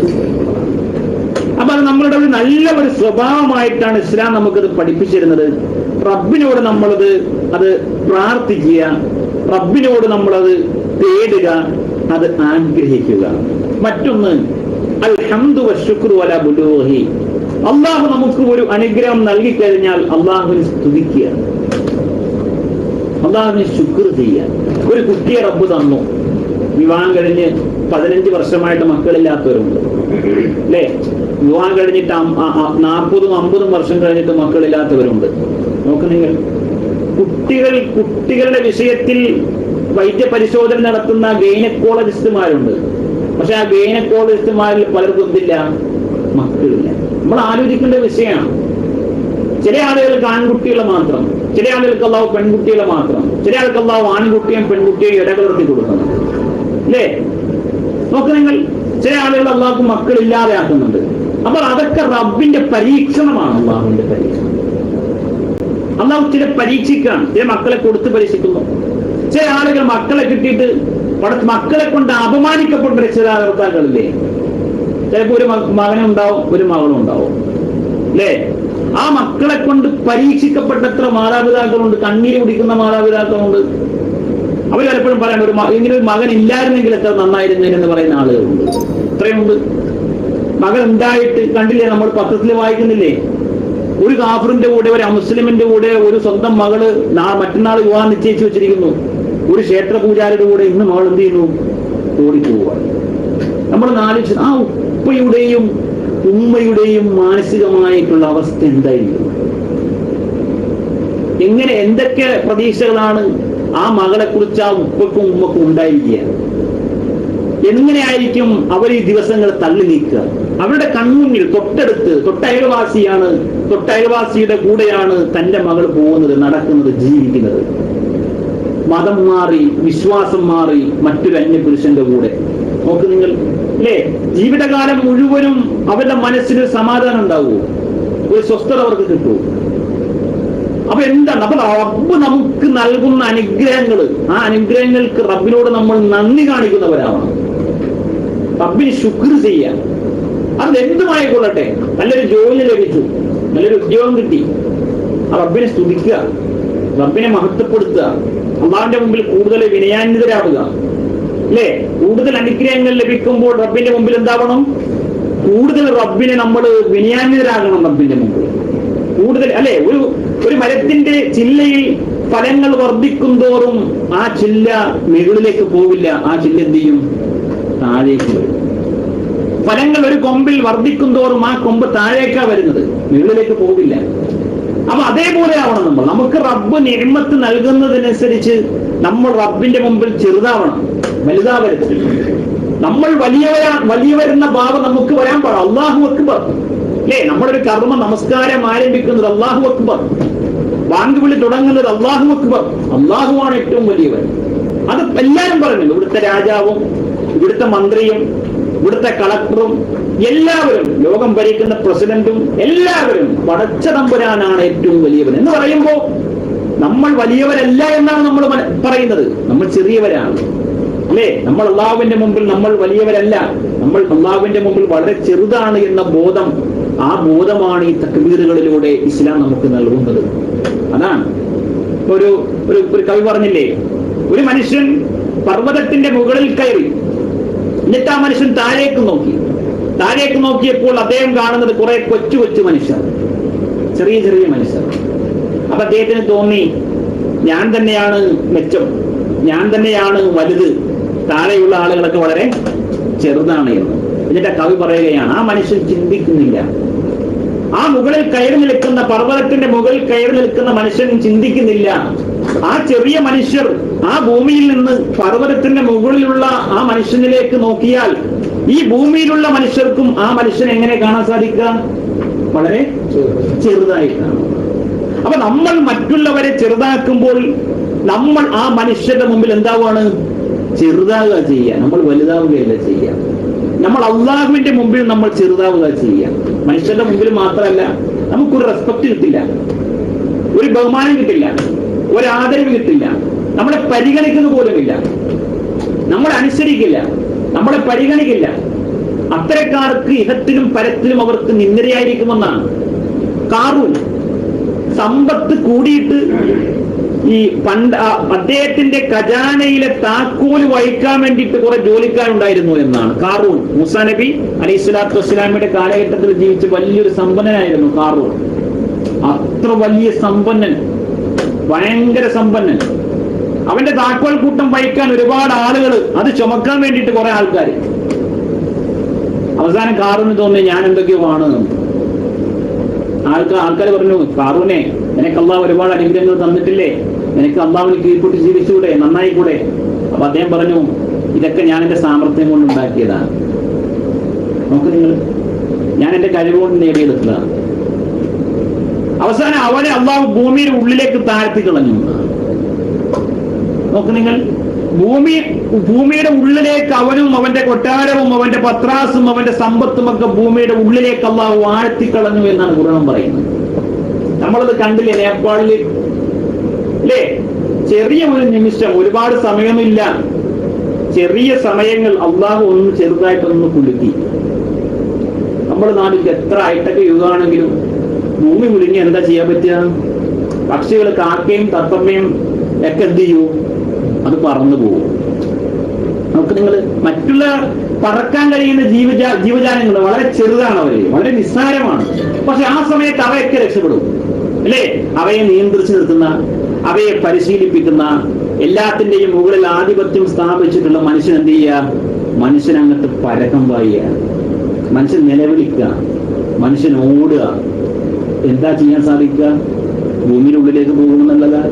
അപ്പൊ അത് നമ്മളുടെ ഒരു നല്ല ഒരു സ്വഭാവമായിട്ടാണ് ഇസ്ലാം നമുക്കത് പഠിപ്പിച്ചിരുന്നത്. റബ്ബിനോട് നമ്മളത് പ്രാർത്ഥിക്കുക, റബ്ബിനോട് നമ്മളത് തേടുക, അത് ആഗ്രഹിക്കുക. മറ്റൊന്ന് അൽഹംദു വശുക്രു അലാ ബുലൂഹി, അള്ളാഹു നമുക്ക് ഒരു അനുഗ്രഹം നൽകി കഴിഞ്ഞാൽ അള്ളാഹുവിനെ സ്തുതിക്കുക, അള്ളാഹുവിനെ ശുക്ർ ചെയ്യുക. ഒരു കുട്ടിയെ റബ്ബ് തന്നു, വിവാഹം കഴിഞ്ഞ് 15 വർഷമായിട്ട് മക്കളില്ലാത്തവരുണ്ട് അല്ലേ? വിവാഹം കഴിഞ്ഞിട്ട് 40-50 വർഷം കഴിഞ്ഞിട്ട് മക്കളില്ലാത്തവരുണ്ട്. നോക്ക് നിങ്ങൾ, കുട്ടികളുടെ വിഷയത്തിൽ വൈദ്യപരിശോധന നടത്തുന്ന ഗൈനക്കോളജിസ്റ്റുമാരുണ്ട്. പക്ഷെ ആ ഗൈനക്കോളജിസ്റ്റുമാരിൽ പലർക്കും എന്തില്ല, മക്കളില്ല. നമ്മൾ ആലോചിക്കേണ്ട വിഷയമാണ്. ചില ആളുകൾക്ക് ആൺകുട്ടികളെ മാത്രം, ചില ആളുകൾക്ക് അല്ലാഹു പെൺകുട്ടികളെ മാത്രം, ചില ആൾക്ക് അല്ലാഹു ആൺകുട്ടിയും പെൺകുട്ടിയും ഇടകലർത്തി കൊടുക്കണം അല്ലേ? നോക്ക് നിങ്ങൾ, ചില ആളുകൾ അല്ലാഹു മക്കളില്ലാതെ ആക്കുന്നുണ്ട്. അപ്പോൾ അതൊക്കെ റബ്ബിന്റെ പരീക്ഷണമാണ്, അല്ലാഹുവിന്റെ പരീക്ഷണം. അല്ലാഹു ചില പരീക്ഷിക്കാണ്, ചില മക്കളെ കൊടുത്ത് പരീക്ഷിക്കുന്നു. ചില ആളുകൾ മക്കളെ കിട്ടിയിട്ട് മക്കളെ കൊണ്ട് അപമാനിക്കപ്പെട്ട രക്ഷിതാകർത്താക്കളില്ലേ? ചിലപ്പോൾ ഒരു മകനുണ്ടാവും, ഒരു മകളും ഉണ്ടാവും അല്ലേ? ആ മക്കളെ കൊണ്ട് പരീക്ഷിക്കപ്പെട്ട എത്ര മാതാപിതാക്കളുണ്ട്, കണ്ണീര് കുടിക്കുന്ന മാതാപിതാക്കളുണ്ട്. അവർ പലപ്പോഴും പറയാൻ ഇങ്ങനെ ഒരു മകൻ ഇല്ലായിരുന്നെങ്കിൽ എത്ര നന്നായിരുന്നേനെന്ന് പറയുന്ന ആളുകളുണ്ട്. ഇത്രയുണ്ട്. മകൻ ഉണ്ടായിട്ട് കണ്ടില്ലേ, നമ്മൾ പത്രത്തിൽ വായിക്കുന്നില്ലേ, ഒരു കാഫറിന്റെ കൂടെ ഒരു അമുസ്ലിമിന്റെ കൂടെ ഒരു സ്വന്തം മകള് മറ്റന്നാൾ വിവാഹം നിശ്ചയിച്ചു വെച്ചിരിക്കുന്നു. ഒരു ക്ഷേത്ര പൂജാരിയുടെ കൂടെ ഇന്ന് മകൾ എന്ത് ചെയ്യുന്നു, ഓടിപ്പോവുക. നമ്മൾ ആലോചിച്ചു ആ ഉപ്പയുടെയും ഉമ്മയുടെയും മാനസികമായിട്ടുള്ള അവസ്ഥ എന്തായിരിക്കും? എങ്ങനെ, എന്തൊക്കെ പ്രതീക്ഷകളാണ് ആ മകളെ കുറിച്ച് ആ ഉപ്പക്കും ഉമ്മക്കും ഉണ്ടായിരിക്കുക? എങ്ങനെയായിരിക്കും അവർ ഈ ദിവസങ്ങൾ തള്ളി നീക്കുക? അവരുടെ കൺമുന്നിൽ തൊട്ടയൽവാസിയാണ്, തൊട്ടയൽവാസിയുടെ കൂടെയാണ് തന്റെ മകൾ പോകുന്നത്, നടക്കുന്നത്, ജീവിക്കുന്നത്. മതം മാറി, വിശ്വാസം മാറി, മറ്റൊരു അന്യപുരുഷന്റെ കൂടെ. നോക്ക് നിങ്ങൾ അല്ലേ, ജീവിതകാലം മുഴുവനും അവരുടെ മനസ്സിന് സമാധാനം ഉണ്ടാവുമോ? ഒരു സ്വസ്ഥത അവർക്ക് കിട്ടുമോ? അപ്പൊ എന്താണ്? അപ്പൊ റബ്ബ് നമുക്ക് നൽകുന്ന അനുഗ്രഹങ്ങൾ, ആ അനുഗ്രഹങ്ങൾക്ക് റബ്ബിനോട് നമ്മൾ നന്ദി കാണിക്കുന്നവരാണ്. റബ്ബിന് ശുക്ർ ചെയ്യാൻ, അത് എന്തുമായിക്കൊള്ളട്ടെ. നല്ലൊരു ജോലി ലഭിച്ചു, നല്ലൊരു ഉദ്യോഗം കിട്ടി, ആ റബ്ബിനെ സ്തുതിക്കുക, റബ്ബിനെ മഹത്വപ്പെടുത്തുക, അള്ളാഹിന്റെ മുമ്പിൽ കൂടുതൽ വിനയാന്വിതരാവുക അല്ലേ? കൂടുതൽ അനുഗ്രഹങ്ങൾ ലഭിക്കുമ്പോൾ റബ്ബിന്റെ മുമ്പിൽ എന്താവണം? കൂടുതൽ റബ്ബിനെ നമ്മൾ വിനയാന്വിതരാകണം റബ്ബിന്റെ മുമ്പിൽ കൂടുതൽ അല്ലെ? ഒരു മരത്തിന്റെ ചില്ലയിൽ ഫലങ്ങൾ വർദ്ധിക്കും തോറും ആ ചില്ല മുകളിലേക്ക് പോവില്ല, ആ ചില്ല എന്ത് ചെയ്യും? താഴേക്ക് വരും. ഫലങ്ങൾ ഒരു കൊമ്പിൽ വർദ്ധിക്കും തോറും ആ കൊമ്പ് താഴേക്കാ വരുന്നത്, മുകളിലേക്ക് പോവില്ല. അപ്പൊ അതേപോലെ ആവണം നമുക്ക് റബ്ബ് നിഅ്മത്ത് നൽകുന്നതിനനുസരിച്ച് നമ്മൾ റബ്ബിന്റെ മുമ്പിൽ ചെറുതാവണം, വലുതാവരുത്. നമ്മൾ വലിയവരെന്ന ഭാവം നമുക്ക് വരാൻ പാടില്ല. അല്ലാഹു അക്ബർ അല്ലേ? നമ്മളൊരു കർമ്മ നമസ്കാരം ആരംഭിക്കുന്നത് അല്ലാഹു അക്ബർ, ബാങ്ക് വിളി തുടങ്ങുന്നത് അല്ലാഹു അക്ബർ, അല്ലാഹുവാണ് ഏറ്റവും വലിയവൻ. അത് എല്ലാവരും പറയുന്നുണ്ട്. ഇവിടുത്തെ രാജാവും ഇവിടുത്തെ മന്ത്രിയും ഇവിടുത്തെ കളക്ടറും എല്ലാവരും, ലോകം ഭരിക്കുന്ന പ്രസിഡന്റും എല്ലാവരും പടച്ച തമ്പുരാനാണ് ഏറ്റവും വലിയവൻ എന്ന് പറയുമ്പോൾ നമ്മൾ വലിയവരല്ല എന്നാണ് നമ്മൾ പറയുന്നത്. നമ്മൾ ചെറിയവരാണ് അല്ലേ? നമ്മൾ അല്ലാഹുവിന്റെ മുമ്പിൽ നമ്മൾ വലിയവരല്ല, നമ്മൾ അല്ലാഹുവിന്റെ മുമ്പിൽ വളരെ ചെറുതാണ് എന്ന ബോധം, ആ ബോധമാണ് ഈ തക്ബീറുകളിലൂടെ ഇസ്ലാം നമുക്ക് നൽകുന്നത്. അതാണ് ഒരു കവി പറഞ്ഞില്ലേ, ഒരു മനുഷ്യൻ പർവ്വതത്തിന്റെ മുകളിൽ കയറി, എന്നിട്ട് ആ മനുഷ്യൻ താഴേക്ക് നോക്കിയപ്പോൾ അദ്ദേഹം കാണുന്നത് കുറെ കൊച്ചു മനുഷ്യർ, ചെറിയ മനുഷ്യർ. അപ്പൊ അദ്ദേഹത്തിന് തോന്നി, ഞാൻ തന്നെയാണ് മെച്ചം, ഞാൻ തന്നെയാണ് വലുത്, താഴെയുള്ള ആളുകളൊക്കെ വളരെ ചെറുതാണ് എന്ന്. എന്നിട്ട് കവി പറയുകയാണ്, ആ മനുഷ്യൻ ചിന്തിക്കുന്നില്ല. ആ മുകളിൽ കയറി നിൽക്കുന്ന, പർവ്വതത്തിന്റെ മുകളിൽ കയറി നിൽക്കുന്ന മനുഷ്യൻ ചിന്തിക്കുന്നില്ല. ആ ചെറിയ മനുഷ്യർ ആ ഭൂമിയിൽ നിന്ന് പർവ്വതത്തിന്റെ മുകളിലുള്ള ആ മനുഷ്യനിലേക്ക് നോക്കിയാൽ ഈ ഭൂമിയിലുള്ള മനുഷ്യർക്കും ആ മനുഷ്യനെ എങ്ങനെ കാണാൻ സാധിക്കുക? വളരെ ചെറുതായിട്ടാണ്. അപ്പൊ നമ്മൾ മറ്റുള്ളവരെ ചെറുതാക്കുമ്പോൾ നമ്മൾ ആ മനുഷ്യരുടെ മുമ്പിൽ എന്താവാണ്? ചെറുതാവുക ചെയ്യുക. നമ്മൾ വലുതാവുകയല്ല ചെയ്യുക. നമ്മൾ അള്ളാഹുവിന്റെ മുമ്പിൽ നമ്മൾ ചെറുതാവുക ചെയ്യുക. മനുഷ്യരുടെ മുമ്പിൽ മാത്രമല്ല, നമുക്കൊരു റെസ്പെക്ട് കിട്ടില്ല, ഒരു ബഹുമാനം കിട്ടില്ല, ഒരു ആദരവ് കിട്ടില്ല, നമ്മളെ പരിഗണിക്കുന്ന പോലുമില്ല, നമ്മളെ അനുസരിക്കില്ല, നമ്മളെ പരിഗണിക്കില്ല. അത്തരക്കാർക്ക് ഇഹത്തിലും പരത്തിലും അവർക്ക് നിന്ദയായിരിക്കുമെന്നാണ്. കാറൂൻ സമ്പത്ത് കൂടിയിട്ട് ഈ പണ്ട് അദ്ദേഹത്തിന്റെ ഖജാനയിലെ താക്കോല് വഹിക്കാൻ വേണ്ടിയിട്ട് കുറെ ജോലിക്കാരുണ്ടായിരുന്നു എന്നാണ്. കാറൂൻ മൂസാ നബി അലൈഹി സ്വലാത്തു വസ്സലാമിയുടെ കാലഘട്ടത്തിൽ ജീവിച്ച് വലിയൊരു സമ്പന്നനായിരുന്നു കാറൂൻ. അത്ര വലിയ സമ്പന്നൻ, ഭയങ്കര സമ്പന്നൻ. അവന്റെ താക്കോൽ കൂട്ടം വഹിക്കാൻ ഒരുപാട് ആളുകൾ, അത് ചുമക്കാൻ വേണ്ടിയിട്ട് കുറെ ആൾക്കാർ. അവസാനം കാറൂന് തോന്നി ഞാൻ എന്തൊക്കെയോ കാണുന്നു. ആൾക്കാർ പറഞ്ഞു, കാറൂനെ നിനക്ക് അള്ളാഹു ഒരുപാട് അനുഗ്രഹങ്ങൾ തന്നിട്ടില്ലേ, നിനക്ക് അള്ളാഹുവിന് കീഴ്പ്പെട്ട് ജീവിച്ചുകൂടെ, നന്നായിക്കൂടെ? അപ്പൊ അദ്ദേഹം പറഞ്ഞു, ഇതൊക്കെ ഞാൻ എന്റെ സാമർത്ഥ്യം കൊണ്ട് ഉണ്ടാക്കിയതാണ്. നോക്ക് നിങ്ങൾ, ഞാൻ എന്റെ കഴിവുകൊണ്ട് നേടിയെടുത്തതാണ്. അവസാനം അവനെ അള്ളാഹു ഭൂമിയുടെ ഉള്ളിലേക്ക് താഴ്ത്തി കളഞ്ഞു. നോക്ക് നിങ്ങൾ, ഭൂമിയുടെ ഉള്ളിലേക്ക് അവനും അവന്റെ കൊട്ടാരവും അവന്റെ പത്രാസും അവന്റെ സമ്പത്തും ഒക്കെ ഭൂമിയുടെ ഉള്ളിലേക്ക് അള്ളാഹു ആഴ്ത്തിക്കളഞ്ഞു എന്നാണ് ഖുർആൻ പറയുന്നത്. നമ്മളത് കണ്ടില്ലേ നേപ്പാളില്? അല്ലേ? ചെറിയ ഒരു നിമിഷം, ഒരുപാട് സമയമൊന്നുമില്ല, ചെറിയ സമയങ്ങൾ അള്ളാഹു ഒന്ന് ചെറുതായിട്ടൊന്ന് കുലുക്കി. നമ്മുടെ നാട്ടിൽ എത്ര ഹൈടെക് യുഗമാണെങ്കിലും ഭൂമി കുലുങ്ങി എന്താ ചെയ്യാൻ പറ്റുക? പക്ഷികൾ, കാക്കയും തത്തമ്മയും ഒക്കെ എന്ത് ചെയ്യൂ? അത് പറന്നു പോകും. നമുക്ക് നിങ്ങൾ മറ്റുള്ള പറക്കാൻ കഴിയുന്ന ജീവജാലങ്ങൾ വളരെ ചെറുതാണ്, അവര് വളരെ നിസ്സാരമാണ്. പക്ഷെ ആ സമയത്ത് അവയൊക്കെ രക്ഷപ്പെടും, അല്ലേ? അവയെ നിയന്ത്രിച്ചു നിർത്തുന്ന, അവയെ പരിശീലിപ്പിക്കുന്ന, എല്ലാത്തിന്റെയും മുകളിൽ ആധിപത്യം സ്ഥാപിച്ചിട്ടുള്ള മനുഷ്യൻ എന്ത് ചെയ്യുക? മനുഷ്യൻ അങ്ങോട്ട് പരക്കം പായുക, മനുഷ്യൻ നിലവിളിക്കുക, മനുഷ്യൻ ഓടുക. എന്താ ചെയ്യാൻ സാധിക്കുക? ഭൂമിയുടെ ഉള്ളിലേക്ക് പോകുമെന്നുള്ളത്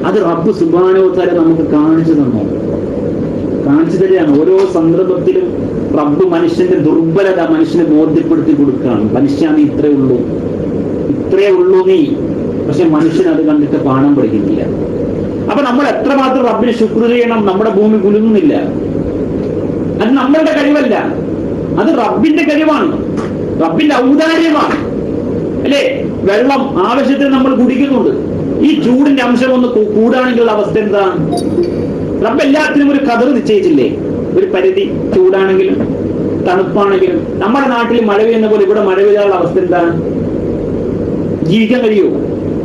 അത് റബ്ബ് സുബ്ഹാനഹു വ തആല നമുക്ക് കാണിച്ചു തന്നു, കാണിച്ചു തരികയാണ്. ഓരോ സന്ദർഭത്തിലും റബ്ബ് മനുഷ്യന്റെ ദുർബലത മനുഷ്യനെ ബോധ്യപ്പെടുത്തി കൊടുക്കുകയാണ്. മനുഷ്യ, നീ ഇത്രേ ഉള്ളൂ നീ. പക്ഷെ മനുഷ്യൻ അത് കണ്ടിട്ട് പാഠം പഠിക്കുന്നില്ല. അപ്പൊ നമ്മൾ എത്രമാത്രം റബ്ബിനെ ശുക്ർ ചെയ്യണം? നമ്മുടെ ഭൂമി കുലുങ്ങുന്നില്ല. അത് നമ്മളുടെ കഴിവല്ല, അത് റബ്ബിന്റെ കഴിവാണ്, റബ്ബിന്റെ ഔദാര്യമാണ്, അല്ലേ? വെള്ളം ആവശ്യത്തിന് നമ്മൾ കുടിക്കുന്നുണ്ട്. ഈ ചൂടിന്റെ അംശം ഒന്ന് കൂടാണെങ്കിലുള്ള അവസ്ഥ എന്താ? റബ്ബ് എല്ലാത്തിനും ഒരു ഖദർ നിശ്ചയിച്ചില്ലേ? ഒരു പരിധി, ചൂടാണെങ്കിലും തണുപ്പാണെങ്കിലും. നമ്മുടെ നാട്ടിൽ മഴ പെയ്യുന്ന പോലെ ഇവിടെ മഴ പെയ്യാനുള്ള അവസ്ഥ എന്താണ്? ജീവിക്കാൻ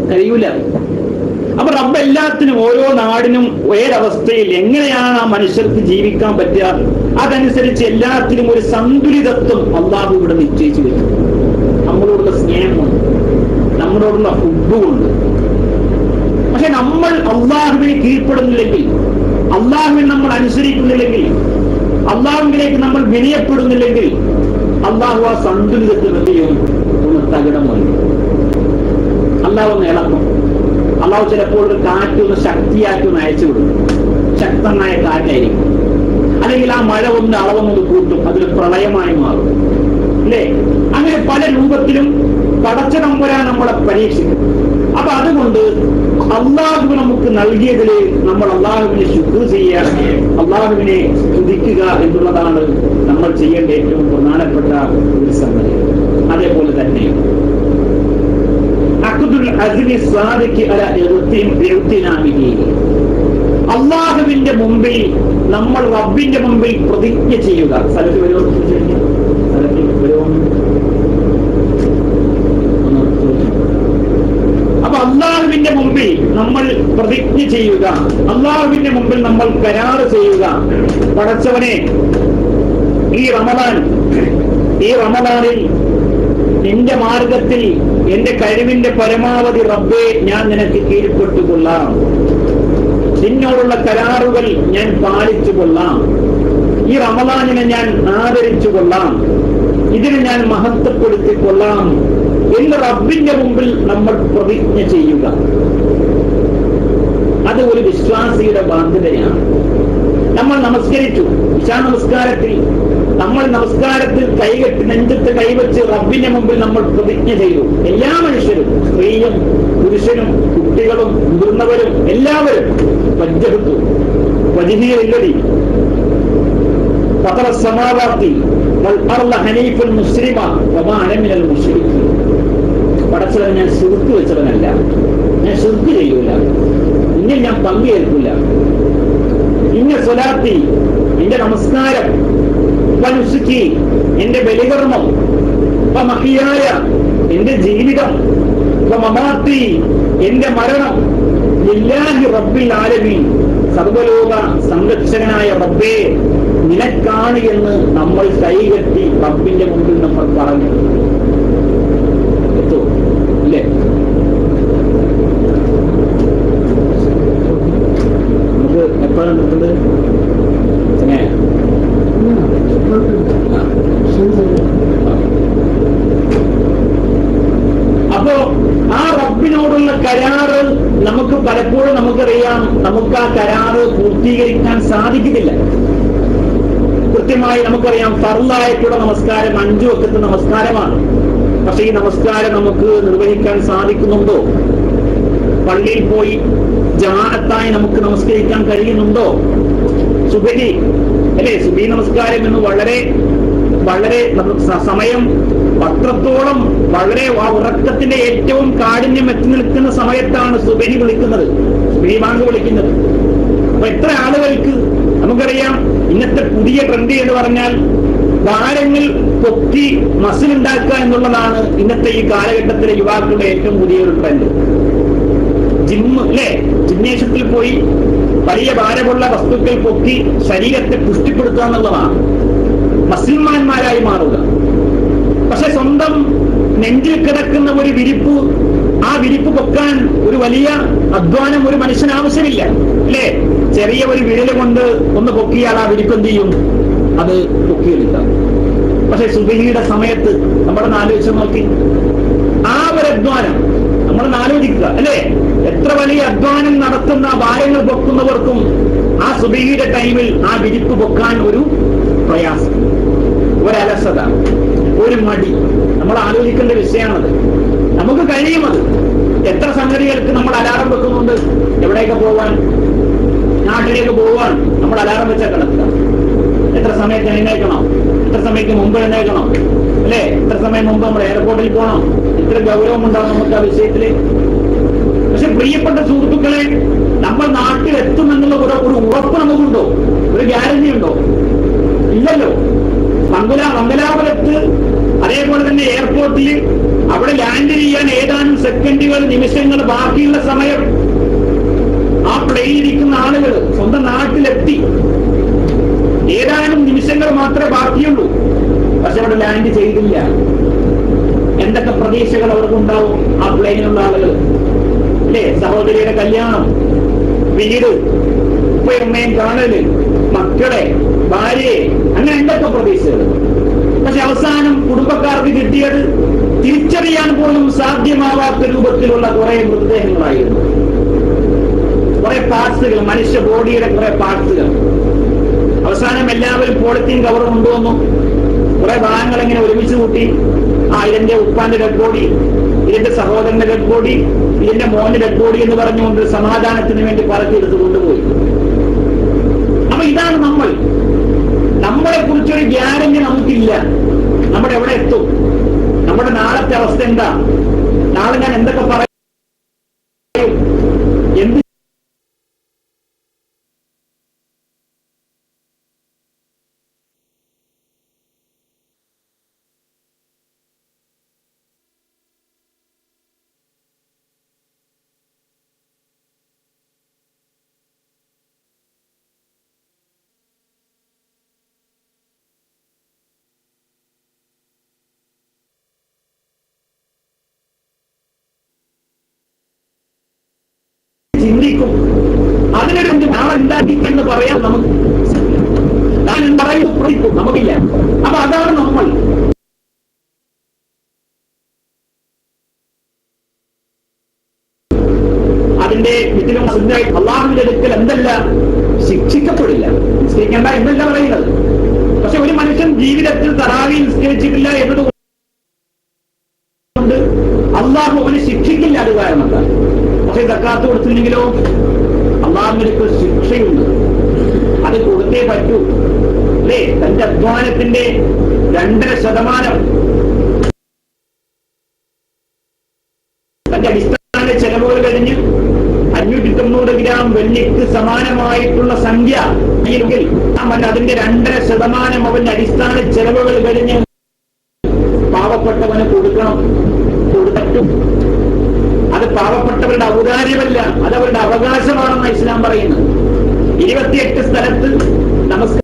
കഴിയൂല. അപ്പൊ റബ്ബ് എല്ലാത്തിനും, ഓരോ നാടിനും ഏതവസ്ഥയിൽ എങ്ങനെയാണ് ആ മനുഷ്യർക്ക് ജീവിക്കാൻ പറ്റുക, അതനുസരിച്ച് എല്ലാത്തിനും ഒരു സന്തുലിതത്വം അള്ളാഹു ഇവിടെ നിശ്ചയിച്ചു വെച്ചു. നമ്മളോടുള്ള സ്നേഹമുണ്ട്, നമ്മളോടുള്ള ഹുബ്ബുണ്ട്. പക്ഷെ നമ്മൾ അള്ളാഹുവിനെ കീഴ്പ്പെടുന്നില്ലെങ്കിൽ, അള്ളാഹുവിനെ നമ്മൾ അനുസരിക്കുന്നില്ലെങ്കിൽ, അള്ളാഹുവിലേക്ക് നമ്മൾ വിനയപ്പെടുന്നില്ലെങ്കിൽ അള്ളാഹു ആ സന്തുലിതത്വം എന്ത് ചെയ്യും? ഒന്ന് തകിടം മറിയും. അള്ളാഹു ഒന്ന് ഇളക്കും. അള്ളാഹു ചിലപ്പോൾ ഒരു കാറ്റ് ഒന്ന് ശക്തിയാക്കി ഒന്ന് അയച്ചു വിടും, ശക്തമായ കാറ്റായിരിക്കും. അല്ലെങ്കിൽ ആ മഴ ഒന്ന് അളവൊന്ന് കൂട്ടും, അതൊരു പ്രളയമായി മാറും, അല്ലേ? അങ്ങനെ പല രൂപത്തിലും പടച്ച തമ്പുരാൻ നമ്മളെ പരീക്ഷിക്കും. അപ്പൊ അതുകൊണ്ട് അള്ളാഹു നമുക്ക് നൽകിയതില് നമ്മൾ അള്ളാഹുവിനെ ശുക്ർ ചെയ്യുക, അള്ളാഹുവിനെ സ്തുതിക്കുക എന്നുള്ളതാണ് നമ്മൾ ചെയ്യേണ്ട ഏറ്റവും പ്രധാനപ്പെട്ട ഒരു സംഗതി. അതേപോലെ തന്നെ അള്ളാഹുവിന്റെ മുമ്പിൽ നമ്മൾ റബ്ബിന്റെ മുമ്പിൽ പ്രതിജ്ഞ ചെയ്യുക. സ്ഥലത്ത് വരുമോ? അപ്പൊ അള്ളാഹുവിന്റെ മുമ്പിൽ നമ്മൾ പ്രതിജ്ഞ ചെയ്യുക, അള്ളാഹുവിന്റെ മുമ്പിൽ നമ്മൾ കരാറ് ചെയ്യുക. പടച്ചവനെ, ഈ റമദാനിൽ നിന്റെ മാർഗത്തിൽ എന്റെ കഴിവിന്റെ പരമാവധി റബ്ബേ ഞാൻ നിനക്ക് കീഴ്പ്പെട്ടുകൊള്ളാം, നിന്നോടുള്ള കരാറുകൾ ഞാൻ പാലിച്ചു കൊള്ളാം. ഈ റമദാനിനെ ഞാൻ ആദരിച്ചു കൊള്ളാം, ഇതിനെ ഞാൻ മഹത്വപ്പെടുത്തിക്കൊള്ളാം എന്ന് റബ്ബിന്റെ മുമ്പിൽ നമ്മൾ പ്രതിജ്ഞ ചെയ്യുക. അത് ഒരു വിശ്വാസിയുടെ ബാധ്യതയാണ്. നമ്മൾ നമസ്കരിച്ചു, ഇശാ നമസ്കാരത്തിൽ നമ്മൾ നമസ്കാരത്തിൽ കൈകെട്ടി നെഞ്ചത്ത് കൈവച്ച് റബ്ബിന്റെ മുമ്പിൽ നമ്മൾ പ്രതിജ്ഞ ചെയ്തു. എല്ലാ മനുഷ്യരും, സ്ത്രീയും പുരുഷനും കുട്ടികളും മുതിർന്നവരും എല്ലാവരും വജ്ജഹത്തു വജ്ഹിയല്ലദീ ഫതറ അസ്സമാവാതി വൽ അർള ഹനീഫൻ മുസ്ലിമ വമാ അന മിനൽ മുശ്രിക്കീൻ. പടച്ചവൻ, ഞാൻ ശിർക്ക് വെച്ചവനല്ല, ഞാൻ ശിർക്ക് ചെയ്യൂല, ഇങ്ങനെ ഞാൻ പങ്കുചേർക്കില്ല. ഇന്ന സ്വലാത്തി, എന്റെ നമസ്കാരം, വനുസുക്കി, എന്റെ ബലികർമ്മം, മഹിയായ, എന്റെ ജീവിതം, മമാത്തി, എന്റെ മരണം, ലില്ലാഹി റബ്ബിൽ ആലമീൻ, സർവലോക സംരക്ഷകനായ റബ്ബേ നിനക്കാണ് എന്ന് നമ്മൾ കൈകെട്ടി റബ്ബിന്റെ മുമ്പിൽ നമ്മൾ പറഞ്ഞു. ഇല്ലേ? നമുക്ക് എപ്പോഴാണ് കിട്ടുന്നത്? അപ്പോ ആ റബ്ബിനോടുള്ള കരാറ് നമുക്ക് പലപ്പോഴും നമുക്കറിയാം, നമുക്ക് ആ കരാറ് പൂർത്തീകരിക്കാൻ സാധിക്കുന്നില്ല. കൃത്യമായി നമുക്കറിയാം, ഫർളായിട്ടുള്ള നമസ്കാരം 5 വഖത്ത് നമസ്കാരമാണ്. പക്ഷെ ഈ നമസ്കാരം നമുക്ക് നിർവഹിക്കാൻ സാധിക്കുന്നുണ്ടോ? പള്ളിയിൽ പോയി ജമാഅത്തായി നമുക്ക് നമസ്കരിക്കാൻ കഴിയുന്നുണ്ടോ? സുബഹി അല്ലെ, സുബഹി നമസ്കാരം എന്ന് വളരെ വളരെ സമയം അത്രത്തോളം വളരെ ആ ഉറക്കത്തിന്റെ ഏറ്റവും കാഠിന്യം എത്തി നിൽക്കുന്ന സമയത്താണ് സുബഹി വിളിക്കുന്നത്, സുബഹി ബാങ്ക് വിളിക്കുന്നത്. അപ്പൊ എത്ര ആളുകൾക്ക് നമുക്കറിയാം, ഇന്നത്തെ പുതിയ ട്രെൻഡ് എന്ന് പറഞ്ഞാൽ ഭാരങ്ങൾ പൊക്കി മസിൽ ഉണ്ടാക്കുക എന്നുള്ളതാണ് ഇന്നത്തെ ഈ കാലഘട്ടത്തിലെ യുവാക്കളുടെ ഏറ്റവും പുതിയൊരു ട്രെൻഡ്. ജിമ്മ് അല്ലെ, ജിംനേഷ്യത്തിൽ പോയി വലിയ ഭാരമുള്ള വസ്തുക്കൾ പൊക്കി ശരീരത്തെ പുഷ്ടിപ്പെടുത്തുക എന്നുള്ളതാണ്, മസിൽമാന്മാരായി മാറുക. പക്ഷെ സ്വന്തം നെഞ്ചിൽ കിടക്കുന്ന ഒരു വിരിപ്പ്, ആ വിരിപ്പ് പൊക്കാൻ ഒരു വലിയ അധ്വാനം ഒരു മനുഷ്യന് ആവശ്യമില്ല അല്ലേ? ചെറിയ ഒരു വിരല് കൊണ്ട് ഒന്ന് പൊക്കിയാൽ ആ വിരിപ്പ് എന്ത് ചെയ്യും? അത് പൊക്കിയെടുക്കാം. പക്ഷെ സുബഹിയുടെ സമയത്ത് നമ്മളൊന്ന് ആലോചിച്ച് നോക്കി, ആ ഒരു അധ്വാനം നമ്മളൊന്ന് ആലോചിക്കുക അല്ലെ? എത്ര വലിയ അധ്വാനം നടത്തുന്ന ഭാരങ്ങൾ പൊക്കുന്നവർക്കും ആ സുബഹിയുടെ ടൈമിൽ ആ വിരിപ്പ് പൊക്കാൻ ഒരു പ്രയാസം, ഒരലസത, ഒരു മടി. നമ്മൾ ആലോചിക്കേണ്ട വിഷയമാണത്. നമുക്ക് കഴിയുമത്. എത്ര സംഗതികൾക്ക് നമ്മൾ അലാറം വെക്കുന്നുണ്ട്. എവിടെയൊക്കെ പോവാൻ? നാട്ടിലേക്ക് പോവാൻ നമ്മൾ അലാറം വെച്ചാൽ കിടക്കുക. എത്ര സമയത്ത് എഴുന്നേൽക്കണം, എത്ര സമയത്ത് മുമ്പ് എഴുന്നേൽക്കണം അല്ലെ? എത്ര സമയം മുമ്പ് നമ്മൾ എയർപോർട്ടിൽ പോകണം. ഇത്ര ഗൗരവമുണ്ടാവും നമുക്ക് ആ വിഷയത്തില്. പക്ഷെ പ്രിയപ്പെട്ട സുഹൃത്തുക്കളെ, നമ്മൾ നാട്ടിലെത്തുമെന്നുള്ള ഒരു ഉറപ്പ് നമുക്കുണ്ടോ? ഒരു ഗ്യാരണ്ടി ഉണ്ടോ? ഇല്ലല്ലോ. മംഗലാപുരത്ത് അതേപോലെ തന്നെ എയർപോർട്ടിൽ അവിടെ ലാൻഡ് ചെയ്യാൻ ഏതാനും സെക്കൻഡുകൾ, നിമിഷങ്ങൾ ബാക്കിയുള്ള സമയം ആ പ്ലെയിനിരിക്കുന്ന ആളുകൾ സ്വന്തം നാട്ടിലെത്തി. ഏതാനും നിമിഷങ്ങൾ മാത്രമേ ബാക്കിയുള്ളൂ. പക്ഷെ അവിടെ ലാൻഡ് ചെയ്തില്ല. എന്തൊക്കെ പ്രതീക്ഷകൾ അവർക്കുണ്ടാവും ആ പ്ലെയിനുള്ള ആളുകൾ അല്ലേ? സഹോദരിയുടെ കല്യാണം, വീട്, ഉപ്പയമ്മയും കാണല്, മക്കളെ, ഭാര്യയെ, അങ്ങനെ എന്തൊക്കെ പ്രതീക്ഷകൾ. പക്ഷെ അവസാനം കുടുംബക്കാർക്ക് കിട്ടിയത് തിരിച്ചറിയാൻ പോലും സാധ്യമാവാത്ത രൂപത്തിലുള്ള കുറെ മൃതദേഹങ്ങളായിരുന്നു. കുറെ പാർട്സുകൾ, മനുഷ്യ ബോഡിയുടെ കുറെ പാർട്സുകൾ. അവസാനം എല്ലാവരും പോളിത്തീൻ കവർ കൊണ്ടുവന്നു. കുറെ ഭാഗങ്ങൾ ഇങ്ങനെ ഒരുമിച്ച് കൂട്ടി. ഇതിന്റെ ഉപ്പാന്റെ ഡെഡ് ബോഡി, ഇതിന്റെ സഹോദരന്റെ ഡെഡ് ബോഡി, ഇതിന്റെ മോന്റെ ഡെഡ് ബോഡി എന്ന് പറഞ്ഞുകൊണ്ട് സമാധാനത്തിന് വേണ്ടി പറക്കിയെടുത്ത് കൊണ്ടുപോയി. അപ്പൊ ഇതാണ് നമ്മൾ. നമ്മളെ കുറിച്ചൊരു ഗ്യാരണ്ടി നമുക്കില്ല. നമ്മുടെ എവിടെ എത്തും, നമ്മുടെ നാളത്തെ അവസ്ഥ എന്താ, നാളെ ഞാൻ എന്തൊക്കെ പറയും, എന്ത് ചിന്തിക്കും. അതിനൊരു നാളെ ഉണ്ടാക്കി എന്ന് പറയാൻ നമുക്ക് ഞാൻ പറയും നമുക്കില്ല. അപ്പൊ അതാണ് നമ്മൾ. അതിന്റെ ഇതിലും അള്ളാഹുവിന്റെ അടുക്കൽ എന്തല്ല ശിക്ഷിക്കപ്പെടില്ല. നിസ്കരിക്കേണ്ട എന്നല്ല പറയുന്നത്. പക്ഷെ ഒരു മനുഷ്യൻ ജീവിതത്തിൽ തറാവി നിസ്കരിച്ചിട്ടില്ല എന്നതുകൊണ്ട് അള്ളാഹു അവന് ശിക്ഷിക്കില്ല. അത് കാരണം എന്താ? പക്ഷെ സക്കാത്ത് കൊടുത്തില്ലെങ്കിലോ അള്ളാഹുവിനൊക്കെ ശിക്ഷയുണ്ട്. അത് കൊടുത്തേ പറ്റൂ അല്ലേ? തന്റെ അധ്വാനത്തിന്റെ 2.5% തന്റെ അടിസ്ഥാന ചെലവുകൾ കഴിഞ്ഞ് 590 ഗ്രാം വെള്ളിക്ക് സമാനമായിട്ടുള്ള സംഖ്യ അതിന്റെ 2.5% അവന്റെ അടിസ്ഥാന ചെലവുകൾ കഴിഞ്ഞ് പാവപ്പെട്ടവന് കൊടുക്കണം. കൊടുത്തും അത് പാവപ്പെട്ടവരുടെ ഔദാര്യമല്ല, അത് അവരുടെ അവകാശമാണെന്ന് ഇസ്ലാം പറയുന്നത്. 28 സ്ഥലത്ത് നമസ്കാരത്തിന്റെ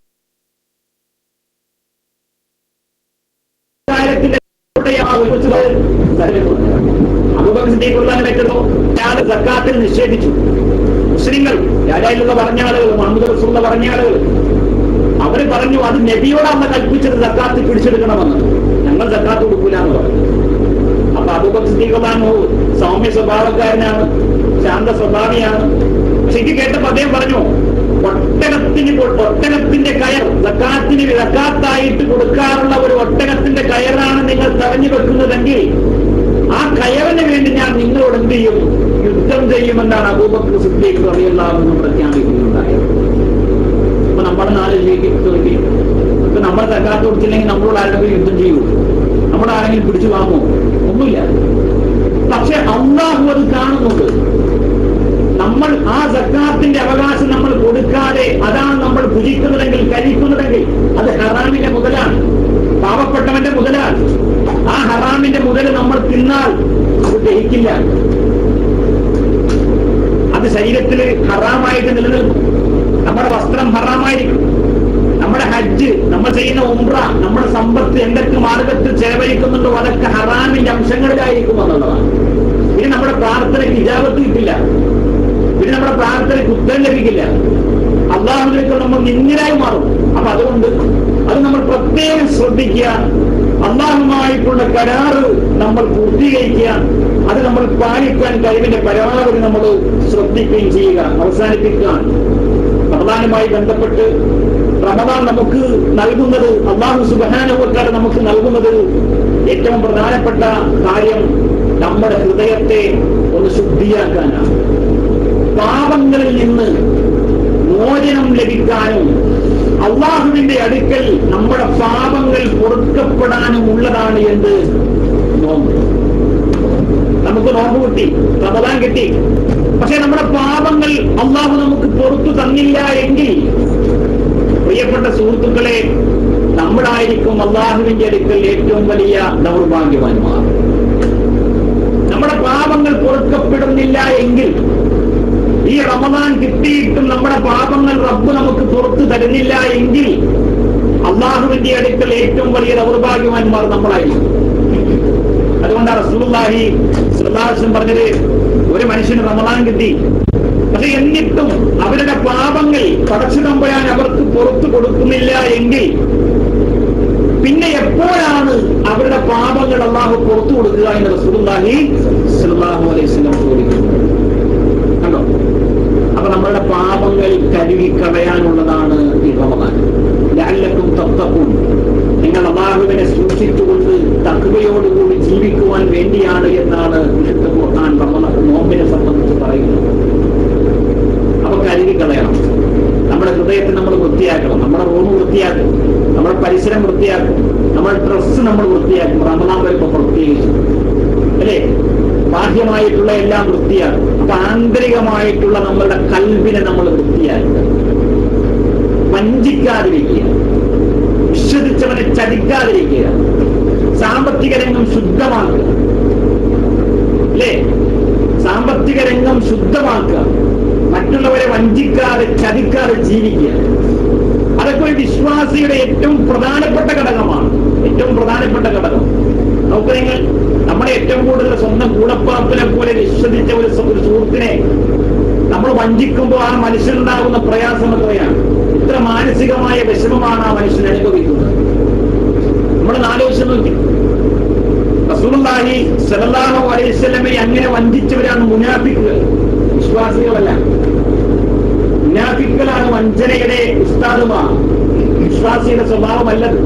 സക്കാത്തിൽ നിഷേധിച്ചു. മുസ്ലിങ്ങൾ രാജായിലുള്ള പറഞ്ഞ ആളുകൾ, മുഹമ്മദ് റസൂലുള്ള പറഞ്ഞ ആളുകൾ, അവര് പറഞ്ഞു അത് നബിയോടാണ് കൽപ്പിച്ചത് സക്കാത്ത് പിടിച്ചെടുക്കണമെന്ന്. ഞങ്ങൾ സക്കാത്ത് കൊടുക്കൂല എന്ന് പറഞ്ഞു. അപ്പൊ അബൂബക്കർ സിദ്ദീഖ് റളിയല്ലാഹു അൻഹു സൗമ്യ സ്വഭാവക്കാരനാണ്, ശാന്ത സ്വഭാവിയാണ്. ശരിക്കും കേട്ടപ്പോ അദ്ദേഹം പറഞ്ഞു, ഒട്ടകത്തിന്റെ കയർ സക്കാത്തിന് സക്കാത്തായിട്ട് കൊടുക്കാറുള്ള ഒരു ഒട്ടകത്തിന്റെ കയറാണ് നിങ്ങൾ തടഞ്ഞു വെക്കുന്നതെങ്കിൽ ആ കയറിന് വേണ്ടി ഞാൻ നിങ്ങളോട് എന്ത് ചെയ്യും? യുദ്ധം ചെയ്യുമെന്നാണ് അബൂബക്കർ സിദ്ദീഖ് റളിയല്ലാഹു അൻഹു പ്രഖ്യാപിക്കുന്നുണ്ടായത്. അപ്പൊ നമ്മുടെ നാല് നോക്കി, ഇപ്പൊ നമ്മൾ സക്കാത്ത് കൊടുത്തില്ലെങ്കിൽ നമ്മളോട് ആരെങ്കിലും യുദ്ധം ചെയ്യൂ? നമ്മുടെ ആരെങ്കിലും പിടിച്ചു വാങ്ങുമോ? ഒന്നുമില്ല. പക്ഷെ അല്ലാഹു അത് കാണുന്നുണ്ട്. നമ്മൾ ആ സക്കാത്തിന്റെ അവകാശം നമ്മൾ കൊടുക്കാതെ അതാണ് നമ്മൾ ഭുജിക്കുന്നതെങ്കിൽ, കഴിക്കുന്നതെങ്കിൽ അത് ഹറാമിന്റെ മുതലാണ്, പാവപ്പെട്ടവന്റെ മുതലാണ്. ആ ഹറാമിന്റെ മുതൽ നമ്മൾ തിന്നാൽ അത് ദഹിക്കില്ല. അത് ശരീരത്തിൽ ഹറാമായിട്ട് നിലനിൽക്കും. നമ്മുടെ വസ്ത്രം ഹറാമായിരിക്കും. നമ്മുടെ ഹജ്ജ്, നമ്മൾ ചെയ്യുന്ന ഉംറ, നമ്മുടെ സമ്പത്ത് എന്തൊക്കെ മാർഗത്തിൽ ചെലവഴിക്കുന്നുണ്ടോ അതൊക്കെ ഹറാമിന്റെ അംശങ്ങളിലായിരിക്കും എന്നുള്ളതാണ്. പിന്നെ നമ്മുടെ പ്രാർത്ഥനയ്ക്ക് ഇജാബത്ത് കിട്ടില്ല. പിന്നെ നമ്മുടെ പ്രാർത്ഥനയ്ക്ക് ഉത്തരം ലഭിക്കില്ല. അള്ളാഹുവിലേക്ക് നമ്മൾ നിന്ദിരായി മാറും. അപ്പൊ അതുകൊണ്ട് അത് നമ്മൾ പ്രത്യേകം ശ്രദ്ധിക്കുക. അള്ളാഹുമായിട്ടുള്ള കരാറ് നമ്മൾ പൂർത്തീകരിക്കുക. അത് നമ്മൾ പാലിക്കാൻ കഴിവിന്റെ പരമാവധി നമ്മൾ ശ്രദ്ധിക്കുകയും ചെയ്യുക, അവസാനിപ്പിക്കുക. റമദാനുമായി ബന്ധപ്പെട്ട് റമദാൻ നമുക്ക് നൽകുന്നത്, അല്ലാഹു സുബ്ഹാനഹു വ തആല നമുക്ക് നൽകുന്നത് ഏറ്റവും പ്രധാനപ്പെട്ട കാര്യം നമ്മുടെ ഹൃദയത്തെ ഒന്ന് ശുദ്ധിയാക്കാനാണ്. പാപങ്ങളിൽ നിന്ന് മോചനം ലഭിക്കാനും അള്ളാഹുവിന്റെ അടുക്കൽ നമ്മുടെ പാപങ്ങൾ പൊറുക്കപ്പെടാനും ഉള്ളതാണ് എന്ത്? നോമ്പ്. നമുക്ക് നോമ്പ് കിട്ടി, റമദാൻ കിട്ടി. പക്ഷെ നമ്മുടെ പാപങ്ങൾ അള്ളാഹു നമുക്ക് പുറത്തു തന്നില്ല എങ്കിൽ പ്രിയപ്പെട്ട സുഹൃത്തുക്കളെ, നമ്മളായിരിക്കും അള്ളാഹുവിന്റെ അടുക്കൽ ഏറ്റവും വലിയ ദൗർഭാഗ്യവാന്മാർ. നമ്മുടെ പാപങ്ങൾ പൊറുക്കപ്പെടുന്നില്ല എങ്കിൽ, ഈ റമദാൻ കിട്ടിയിട്ടും നമ്മുടെ പാപങ്ങൾ റബ്ബ് നമുക്ക് പുറത്തു തരുന്നില്ല എങ്കിൽ അള്ളാഹുവിന്റെ അടുക്കൽ ഏറ്റവും വലിയ ദൗർഭാഗ്യവാന്മാർ നമ്മളായിരിക്കും. അതുകൊണ്ടാണ് റസൂലുള്ളാഹി സ്വല്ലല്ലാഹു അലൈഹി വസല്ലം പറഞ്ഞത്, ഒരു മനുഷ്യന് റമദാൻ കിട്ടി, പക്ഷെ എന്നിട്ടും അവരുടെ പാപങ്ങൾ പടച്ചു തമ്പുരാൻ അവർക്ക് പുറത്തു കൊടുക്കുന്നില്ല എങ്കിൽ പിന്നെ എപ്പോഴാണ് അവരുടെ പാപങ്ങൾ അള്ളാഹു പുറത്തു കൊടുക്കുക എന്ന് റസൂലുള്ളാഹി സ്വല്ലല്ലാഹു അലൈഹി വസല്ലം ചോദിക്കുന്നു. കണ്ടോ? അപ്പൊ നമ്മളുടെ പാപങ്ങൾ കഴുകിക്കളയാനുള്ളതാണ് ഈ റമദാൻ. ലഅല്ലക്കും തത്തഖൂൻ, നിങ്ങൾ അല്ലാഹുവിനെ സൂക്ഷിച്ചുകൊണ്ട് തഖ്വയോടുകൂടി ജീവിക്കുവാൻ വേണ്ടിയാണ് എന്നാണ് വിശുദ്ധ ഖുർആൻ റമദാൻ നോമ്പിനെ സംബന്ധിച്ച് പറയുന്നത്. അപ്പൊ കഴുകിക്കളയണം. നമ്മുടെ ഹൃദയത്തെ നമ്മൾ വൃത്തിയാക്കണം, നമ്മുടെ റൂം വൃത്തിയാക്കണം, നമ്മുടെ പരിസരം വൃത്തിയാക്കും, നമ്മുടെ ഡ്രസ്സ് നമ്മൾ വൃത്തിയാക്കും. റമദാൻ വരുമ്പോൾ പ്രത്യേകിച്ച് അല്ലേ, ബാഹ്യമായിട്ടുള്ള എല്ലാം വൃത്തിയാക്കും. അപ്പൊ ആന്തരികമായിട്ടുള്ള നമ്മളുടെ കൽബിനെ നമ്മൾ വൃത്തിയാക്കുക, വഞ്ചിക്കാതിരിക്കുക, വിശ്വസിച്ചവനെ ചതിക്കാതിരിക്കുക, സാമ്പത്തിക രംഗം ശുദ്ധമാക്കുക അല്ലേ, സാമ്പത്തിക രംഗം ശുദ്ധമാക്കുക, മറ്റുള്ളവരെ വഞ്ചിക്കാതെ ചതിക്കാതെ ജീവിക്കുക. അതൊക്കെ ഒരു വിശ്വാസിയുടെ ഏറ്റവും പ്രധാനപ്പെട്ട ഘടകമാണ്. ഏറ്റവും പ്രധാനപ്പെട്ട ഘടകം. നമുക്ക് നിങ്ങൾ നമ്മുടെ ഏറ്റവും കൂടുതൽ സ്വന്തം കൂടപ്പാപ്പിനെ പോലെ വിശ്വസിച്ച ഒരു സുഹൃത്തിനെ നമ്മൾ വഞ്ചിക്കുമ്പോൾ ആ മനുഷ്യനുണ്ടാകുന്ന പ്രയാസം എത്രയാണ്? എത്ര മാനസികമായ വിഷമമാണ് ആ മനുഷ്യൻ അനുഭവിക്കുന്നത്. നമ്മളൊന്ന് ആലോചിച്ച് നോക്കി. റസൂലുള്ളാഹി സ്വല്ലല്ലാഹു അലൈഹി വസല്ലമയെ അങ്ങനെ വഞ്ചിച്ചവരാണ് മുനാഫിക്കുകൾ, വിശ്വാസികളല്ല. മുനാഫിക്കുകളാണ് വഞ്ചനയുടെ ഉസ്താദുമാർ, വിശ്വാസിയുടെ സ്വഭാവമല്ലത്.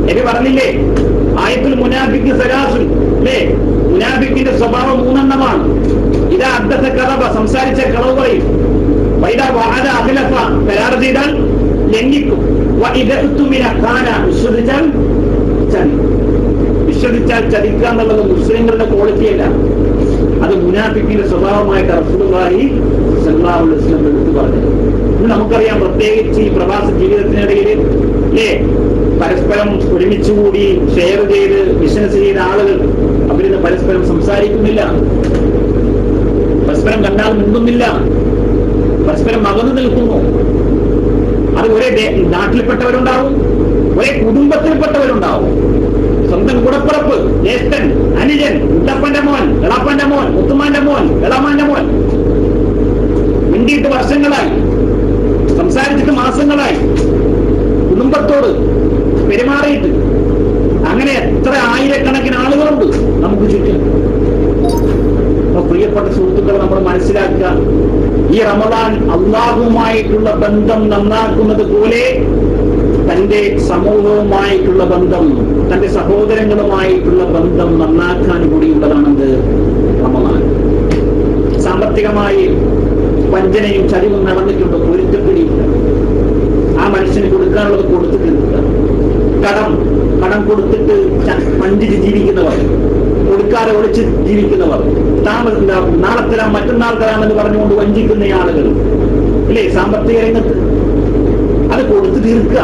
നബി പറഞ്ഞില്ലേ, ആയത്തുൽ മുനാഫിക്ക് സലാസുൻ, അല്ലേ? മുനാഫിക്കിന്റെ സ്വഭാവം 3 എണ്ണമാണ്. ഇതാ അദ്ദസ കദബ, സംസാരിച്ച കളവ് പറയും. വൈദാ വഅദ അഖ്ലഫ, കരാർ ചെയ്താൽ ലംഘിക്കും. വഇദ ഉതുമിന ഖാന, വിശ്വസിച്ചാൽ ചതിക്കുക എന്നുള്ളത് മുസ്ലിങ്ങളുടെ ക്വാളിറ്റിയല്ല, അത് മുനാഫിക്കിന്റെ സ്വഭാവമായിട്ട് റസൂലുള്ളാഹി സ്വല്ലല്ലാഹു അലൈഹി വസല്ലം എടുത്തു പറഞ്ഞത്. ഇന്ന് നമുക്കറിയാം, പ്രത്യേകിച്ച് ഈ പ്രവാസ ജീവിതത്തിനിടയിൽ അല്ലേ, പരസ്പരം ഒരുമിച്ചുകൂടി ഷെയർ ചെയ്ത് ബിസിനസ് ചെയ്ത ആളുകൾ അവരിന്ന് പരസ്പരം സംസാരിക്കുന്നില്ല, പരസ്പരം കണ്ടാൽ മിണ്ടുന്നില്ല, പരസ്പരം അകന്നു നിൽക്കുന്നു. അത് ഒരേ നാട്ടിൽപ്പെട്ടവരുണ്ടാവും, ഒരേ കുടുംബത്തിൽപ്പെട്ടവരുണ്ടാവും. സ്വന്തം കൂടപ്പിറപ്പ്, ജ്യേഷ്ഠൻ, അനുജൻ, മുത്തപ്പന്റെ മോൻ, എളാപ്പന്റെ മോൻ, മുത്തുമാന്റെ മോൻ, എളാമാന്റെ മോൻ, മിണ്ടിയിട്ട് വർഷങ്ങളായി, സംസാരിച്ചിട്ട് മാസങ്ങളായി, കുടുംബത്തോട് പെരുമാറിയിട്ട്, അങ്ങനെ എത്ര ആയിരക്കണക്കിന് ആളുകളുണ്ട് നമുക്ക് ചുറ്റും. അപ്പൊ പ്രിയപ്പെട്ട സുഹൃത്തുക്കളെ, നമ്മൾ മനസ്സിലാക്കുക, ഈ റമദാൻ അല്ലാഹുവുമായിട്ടുള്ള ബന്ധം നന്നാക്കുന്നത് പോലെ തന്റെ സമൂഹവുമായിട്ടുള്ള ബന്ധം, തന്റെ സഹോദരങ്ങളുമായിട്ടുള്ള ബന്ധം നന്നാക്കാൻ കൂടിയുള്ളതാണെന്ന് റമദാൻ. സാമ്പത്തികമായി വഞ്ചനയും ചതിവും നടന്നിട്ടുണ്ട്, പൊരുത്തപ്പെടിയില്ല. ആ മനുഷ്യന് കൊടുക്കാനുള്ളത് കൊടുത്തു തീർക്കുക. കടം കൊടുത്തിട്ട് വഞ്ചിച്ച് ജീവിക്കുന്നവർ, കൊടുക്കാതെ ഒളിച്ച് ജീവിക്കുന്നവർ, നാളെ തരാം മറ്റന്നാൾ തരാമെന്ന് പറഞ്ഞുകൊണ്ട് വഞ്ചിക്കുന്ന ആളുകൾ ഇല്ലേ സാമ്പത്തിക രംഗത്ത്, അത് കൊടുത്തു തീർക്കുക.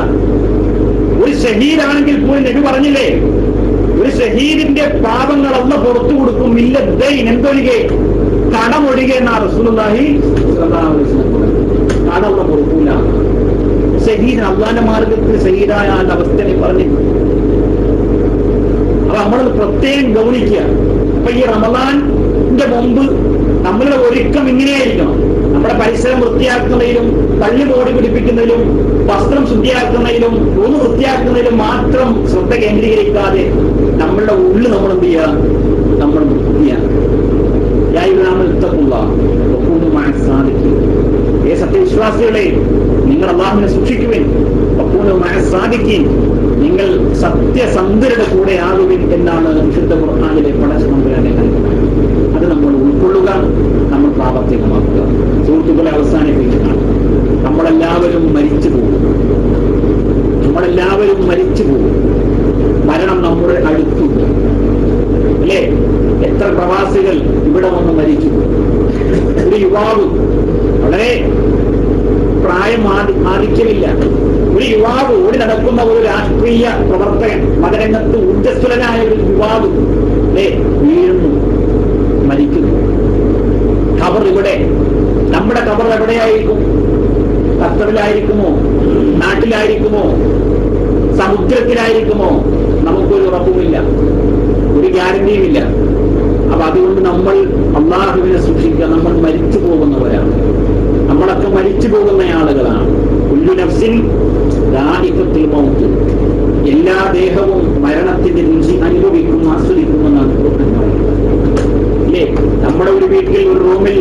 ഒരു ഷഹീദാണെങ്കിൽ പോലും നബി പറഞ്ഞില്ലേ, ഒരു ഷഹീദിന്റെ പാപങ്ങൾ അല്ലാഹു പുറത്തു കൊടുക്കും, ഇല്ല ദൈൻ, എന്തൊഴികെ, കടമൊഴികെ എന്നാ റസൂലുള്ളാഹി സ്വല്ലല്ലാഹു അലൈഹി വസല്ലം. കടം അല്ലാഹു കൊടുക്കൂല. ഷഹീദ് അള്ളാന്റെ മാർഗത്തിൽ ഷഹീദായ ആളുടെ അവസ്ഥയെ പറഞ്ഞിട്ടുണ്ട്. അപ്പൊ നമ്മളത് പ്രത്യേകം ഗൗനിക്കുക. അപ്പൊ ഈ റമദാന്റെ മുമ്പ് നമ്മളുടെ ഒരുക്കം ഇങ്ങനെയായിരിക്കണം. നമ്മുടെ പരിസരം വൃത്തിയാക്കുന്നതിലും പള്ളി ബോഡി പിടിപ്പിക്കുന്നതിലും വസ്ത്രം ശുദ്ധിയാക്കുന്നതിലും റൂം വൃത്തിയാക്കുന്നതിലും മാത്രം ശ്രദ്ധ കേന്ദ്രീകരിക്കാതെ നമ്മളുടെ ഉള്ളിൽ നമ്മൾ എന്ത് ചെയ്യുക, നമ്മൾ വൃത്തിയാക്കുക. സാധിക്കും. സത്യവിശ്വാസികളെ, നിങ്ങൾ അല്ലാഹുവിനെ സൂക്ഷിക്കുവിൻ, സാധിക്കും, നിങ്ങൾ സത്യസന്ധരുടെ കൂടെ ആകുവിൻ എന്നാണ് വിശുദ്ധ ഖുർആനിലെ പടച്ചതമ്പുരാനെ നൽകുന്നത്. അത് നമ്മൾ ഉൾക്കൊള്ളുക, നമ്മൾ പ്രാവർത്തികമാക്കുക. സുഹൃത്തുക്കളെ, അവസാനിപ്പിക്കുകയാണ്. നമ്മളെല്ലാവരും മരിച്ചു പോകും, നമ്മളെല്ലാവരും മരിച്ചു പോകും. മരണം നമ്മുടെ അടുത്തുണ്ട്, അല്ലേ? എത്ര പ്രവാസികൾ ഇവിടെ വന്ന് മരിച്ചു. ഒരു യുവാവ്, വളരെ പ്രായം ആധിക്യമില്ല, ഒരു യുവാവ്, ഓടി നടക്കുന്ന ഒരു രാഷ്ട്രീയ പ്രവർത്തകൻ, മതരംഗത്ത് ഊർജ്ജസ്വലനായ ഒരു യുവാവ് അല്ലേ, വീഴുന്നു, മരിക്കുന്നു. ഖബർ ഇവിടെ, നമ്മുടെ ഖബർ എവിടെയായിരിക്കും? ഖത്തറിലായിരിക്കുമോ? നാട്ടിലായിരിക്കുമോ? സമുദ്രത്തിലായിരിക്കുമോ? നമുക്കൊരു ഉറപ്പുമില്ല, ഒരു ഗ്യാരണ്ടിയുമില്ല. അപ്പൊ അതുകൊണ്ട് നമ്മൾ അല്ലാഹുവിനെ സൂക്ഷിക്കുക. നമ്മൾ മരിച്ചു പോകുന്നവരാണ്, നമ്മളൊക്കെ മരിച്ചു പോകുന്ന ആളുകളാണ്. കുല്ലു നഫ്സിൻ ദാഇഖത്തുൽ മൗത്ത്, എല്ലാ ദേഹവും മരണത്തിന്റെ രുചി അനുഭവിക്കും, ആസ്വദിക്കുമെന്നാണ് അല്ലേ? നമ്മുടെ ഒരു വീട്ടിൽ, ഒരു റൂമിൽ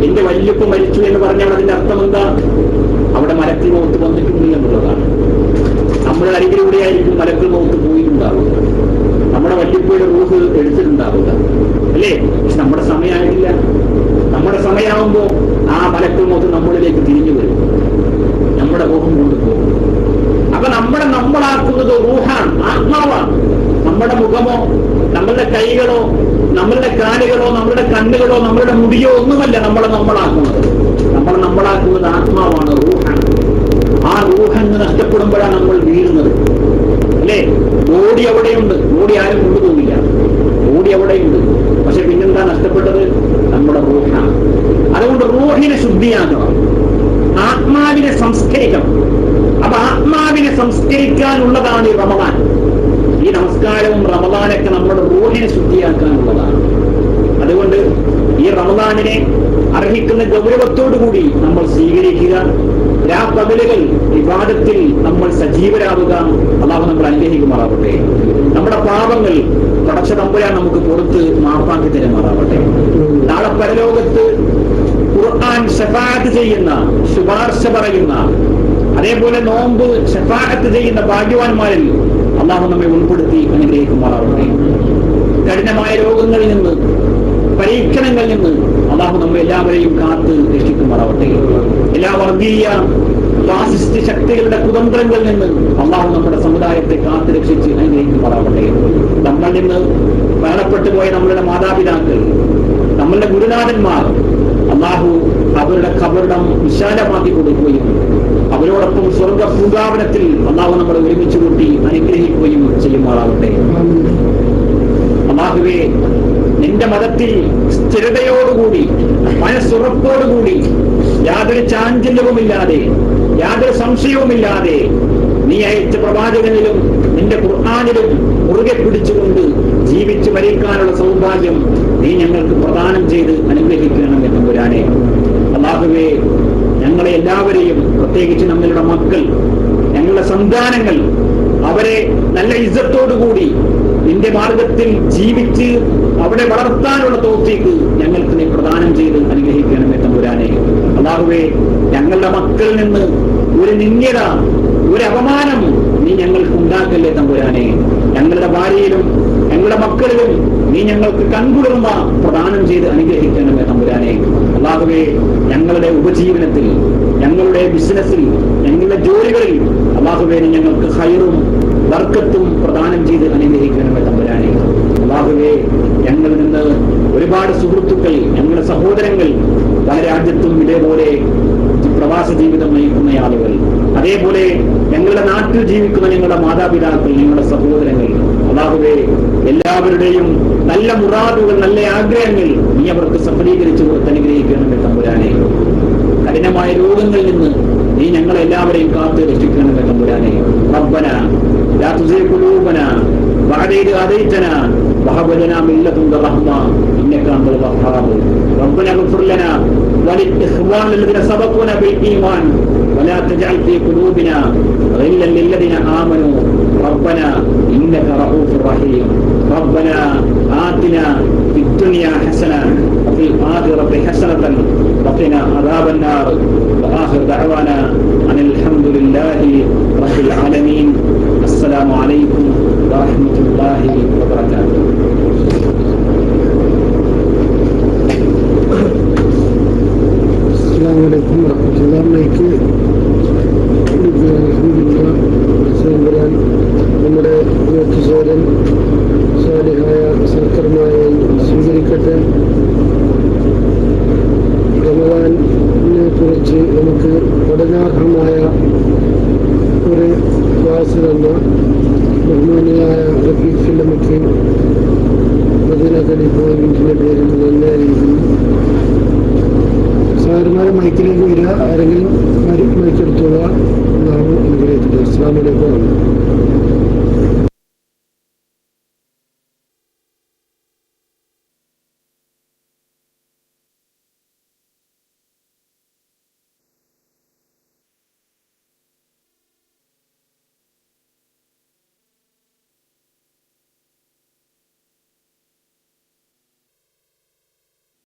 എന്റെ വല്യപ്പ മരിച്ചു എന്ന് പറഞ്ഞാൽ അതിന്റെ അർത്ഥം എന്താ? അവിടെ മലക്കുൽ മൗത്ത് വന്നിട്ടുണ്ട് എന്നുള്ളതാണ്. നമ്മുടെ അരികിലൂടെയായിരിക്കും മലക്കുൽ മൗത്ത് പോയിട്ടുണ്ടാവുക, നമ്മുടെ വല്യപ്പയുടെ റൂഹ് എടുത്തിട്ടുണ്ടാവുക, അല്ലേ? പക്ഷെ നമ്മുടെ സമയമായിട്ടില്ല. നമ്മുടെ സമയമാകുമ്പോ ആ മലക്കുൽ മൗത്ത് നമ്മളിലേക്ക് തിരിഞ്ഞു വരും, നമ്മുടെ റൂഹം കൊണ്ടുപോകും. അപ്പൊ നമ്മളാക്കുന്നത് റൂഹാണ്, ആത്മാവാണ്. നമ്മുടെ മുഖമോ, നമ്മളുടെ കൈകളോ, നമ്മളുടെ കാലുകളോ, നമ്മളുടെ കണ്ണുകളോ, നമ്മളുടെ മുടിയോ ഒന്നുമല്ല നമ്മളാക്കുന്നത്. നമ്മളാക്കുന്നത് ആത്മാവാണ്, റൂഹാണ്. ആ റൂഹങ്ങ് നഷ്ടപ്പെടുമ്പോഴാണ് നമ്മൾ വീഴുന്നത്, അല്ലേ? ബോഡി അവിടെയുണ്ട്, ബോഡി ആരും കൊണ്ടുപോകില്ല, ബോഡി അവിടെയുണ്ട്. പക്ഷെ പിന്നെന്താ നഷ്ടപ്പെട്ടത്? നമ്മുടെ റൂഹാണ്. അതുകൊണ്ട് റൂഹിനെ ശുദ്ധിയാക്കണം, ആത്മാവിനെ സംസ്കരിക്കണം. അപ്പൊ ആത്മാവിനെ സംസ്കരിക്കാനുള്ളതാണ് ഈ റമദാൻ. ഈ നമസ്കാരവും റമദാനൊക്കെ നമ്മുടെ റൂഹിനെ ശുദ്ധിയാക്കാനുള്ളതാണ്. അതുകൊണ്ട് ഈ റമദാനിനെ അർഹിക്കുന്ന ഗൗരവത്തോടുകൂടി നമ്മൾ സ്വീകരിക്കുക. പകലുകൾ വിവാദത്തിൽ നമ്മൾ സജീവരാവുക. അള്ളാഹു നമ്മൾ അനുഗ്രഹിക്കുമാറാവട്ടെ. നമ്മുടെ പാപങ്ങൾ പടച്ച തമ്പുരാൻ നമുക്ക് പുറത്ത് മാപ്പാക്കി തരുമാറാവട്ടെ. നാളെ പരലോകത്ത് ഖുർആൻ ശഫാഅത്ത് ചെയ്യുന്ന, ശുപാർശ പറയുന്ന, അതേപോലെ നോമ്പ് ശഫാഅത്ത് ചെയ്യുന്ന ഭാഗ്യവാന്മാരിൽ അള്ളാഹു നമ്മെ ഉൾപ്പെടുത്തി അനുഗ്രഹിക്കുമാറാവട്ടെ. കഠിനമായ രോഗങ്ങളിൽ നിന്ന്, പരീക്ഷണങ്ങളിൽ നിന്ന് അള്ളാഹു നമ്മെ എല്ലാവരെയും കാത്ത് രക്ഷിക്കുമാറാവട്ടെ. എല്ലാ വർഗീയ ഫാസിസ്റ്റ് ശക്തികളുടെ കുതന്ത്രങ്ങളിൽ നിന്ന് അള്ളാഹു നമ്മുടെ സമുദായത്തെ കാത്ത് രക്ഷിച്ച് അനുഗ്രഹിക്കുമാറാവട്ടെ. നമ്മളിൽ നിന്ന് മരണപ്പെട്ടു പോയ നമ്മളുടെ മാതാപിതാക്കൾ, നമ്മളുടെ ഗുരുനാഥന്മാർ, അള്ളാഹു അവരുടെ ഖബറിടം വിശാലമാക്കി കൊടുക്കുകയും അവരോടൊപ്പം സ്വർഗ പൂങ്കാവനത്തിൽ അള്ളാഹു നമ്മളെ ഒരുമിച്ച് കൂട്ടി അനുഗ്രഹിക്കുകയും ചെയ്യുമാറാവട്ടെ. അള്ളാഹുവേ, നിന്റെ മതത്തിൽ സ്ഥിരതയോടുകൂടി, മനസ്സുറപ്പോടുകൂടി, യാതൊരു ചാഞ്ചല്യവുമില്ലാതെ, യാതൊരു സംശയവുമില്ലാതെ നീ അയച്ച പ്രവാചകനിലും നിന്റെ ഖുർആനിലും മുറുകെ പിടിച്ചുകൊണ്ട് ജീവിച്ചു മരിക്കാനുള്ള സൗഭാഗ്യം നീ ഞങ്ങൾക്ക് പ്രദാനം ചെയ്ത് അനുഗ്രഹിക്കണം എന്ന് പുരാനെ. അല്ലാഹുവേ, ഞങ്ങളെ എല്ലാവരെയും, പ്രത്യേകിച്ച് നമ്മളുടെ മക്കൾ, ഞങ്ങളുടെ സന്താനങ്ങൾ, അവരെ നല്ല ഇസ്സത്തോടുകൂടി നിന്റെ മാർഗത്തിൽ ജീവിച്ച് അവിടെ വളർത്താനുള്ള തൗഫീഖ് ഞങ്ങൾക്ക് നീ പ്രദാനം ചെയ്ത് അനുഗ്രഹിക്കണമേ തമ്പുരാനെ. അല്ലാഹുവേ, ഞങ്ങളുടെ മക്കളിൽ നിന്ന് ഒരു നിന്ദ്യത, ഒരു അപമാനം നീ ഞങ്ങൾക്ക് ഉണ്ടാക്കല്ലേ തമ്പുരാനെ. ഞങ്ങളുടെ ഭാര്യയിലും ഞങ്ങളുടെ മക്കളിലും നീ ഞങ്ങൾക്ക് കൺകുളിർമ പ്രദാനം ചെയ്ത് അനുഗ്രഹിക്കണമേ തമ്പുരാനെ. അല്ലാഹുവേ, ഞങ്ങളുടെ ഉപജീവനത്തിൽ, ഞങ്ങളുടെ ബിസിനസ്സിൽ, ഞങ്ങളുടെ ജോലികളിൽ അല്ലാഹുവേ നീ ഞങ്ങൾക്ക് ഖൈറും ബർക്കത്തും പ്രദാനം ചെയ്ത് അനുഗ്രഹിക്കണമേ തമ്പുരാനെ. അല്ലാഹുവേ, ഞങ്ങളിൽ നിന്ന് ഒരുപാട് സുഹൃത്തുക്കൾ, ഞങ്ങളുടെ സഹോദരങ്ങൾ പല രാജ്യത്തും ഇതേപോലെ പ്രവാസ ജീവിതം നയിക്കുന്ന ആളുകൾ, അതേപോലെ ഞങ്ങളുടെ നാട്ടിൽ ജീവിക്കുന്ന ഞങ്ങളുടെ മാതാപിതാക്കൾ, ഞങ്ങളുടെ സഹോദരങ്ങൾ, അല്ലാഹുവേ, എല്ലാവരുടെയും നല്ല മുറാദുകൾ, നല്ല ആഗ്രഹങ്ങൾ നീ അവർക്ക് സഫലീകരിച്ചു കൊടുത്ത് അനുഗ്രഹിക്കണമേ തമ്പുരാനെ. കഠിനമായ രോഗങ്ങളിൽ നിന്ന് നീ ഞങ്ങളെല്ലാവരെയും കാത്ത് രക്ഷിക്കണമേ തമ്പുരാനെ. റബ്ബന ലാ തുസിഗ് ഖുലൂബനാ ബഅദ ഇദ് ഹദൈതനാ വഹബ് ലനാ മിൻ ലദുൻക റഹ്മ ഇന്നക അൻതൽ വഹ്ഹാബ്. റബ്ബന ഇഗ്ഫിർ ലനാ വലിഇഖ്വാനിന الذين سبقونا بالإيمان ولا تجعل في قلوبنا غلا للذين آمنوا ربنا إنك رؤوف رحيم. ربنا آتنا في الدنيا حسنة وفي الآخرة حسنة وقنا عذاب النار. وآخر دعوانا أن الحمد لله رب العالمين. السلام عليكم ورحمة الله وبركاته. السلام عليكم ورحمة الله وبركاته. നമ്മുടെ യോഗ്യസോരൻ സാലിഹായ സൽക്കർമ്മമായി സ്വീകരിക്കട്ടെ. റമദാനെ കുറിച്ച് നമുക്ക് പഠനാർഹമായ ഒരു ക്ലാസ് തന്ന ബഹുമാനിയായ റഫീഖിലമയ്ക്ക് മദീന ഖലീഫ പോയിന്റിന്റെ പേരിൽ നന്ദി അറിയിക്കുന്നു. സാറുമാരെ മൈക്കിലേക്ക് വരിക. ആരെങ്കിലും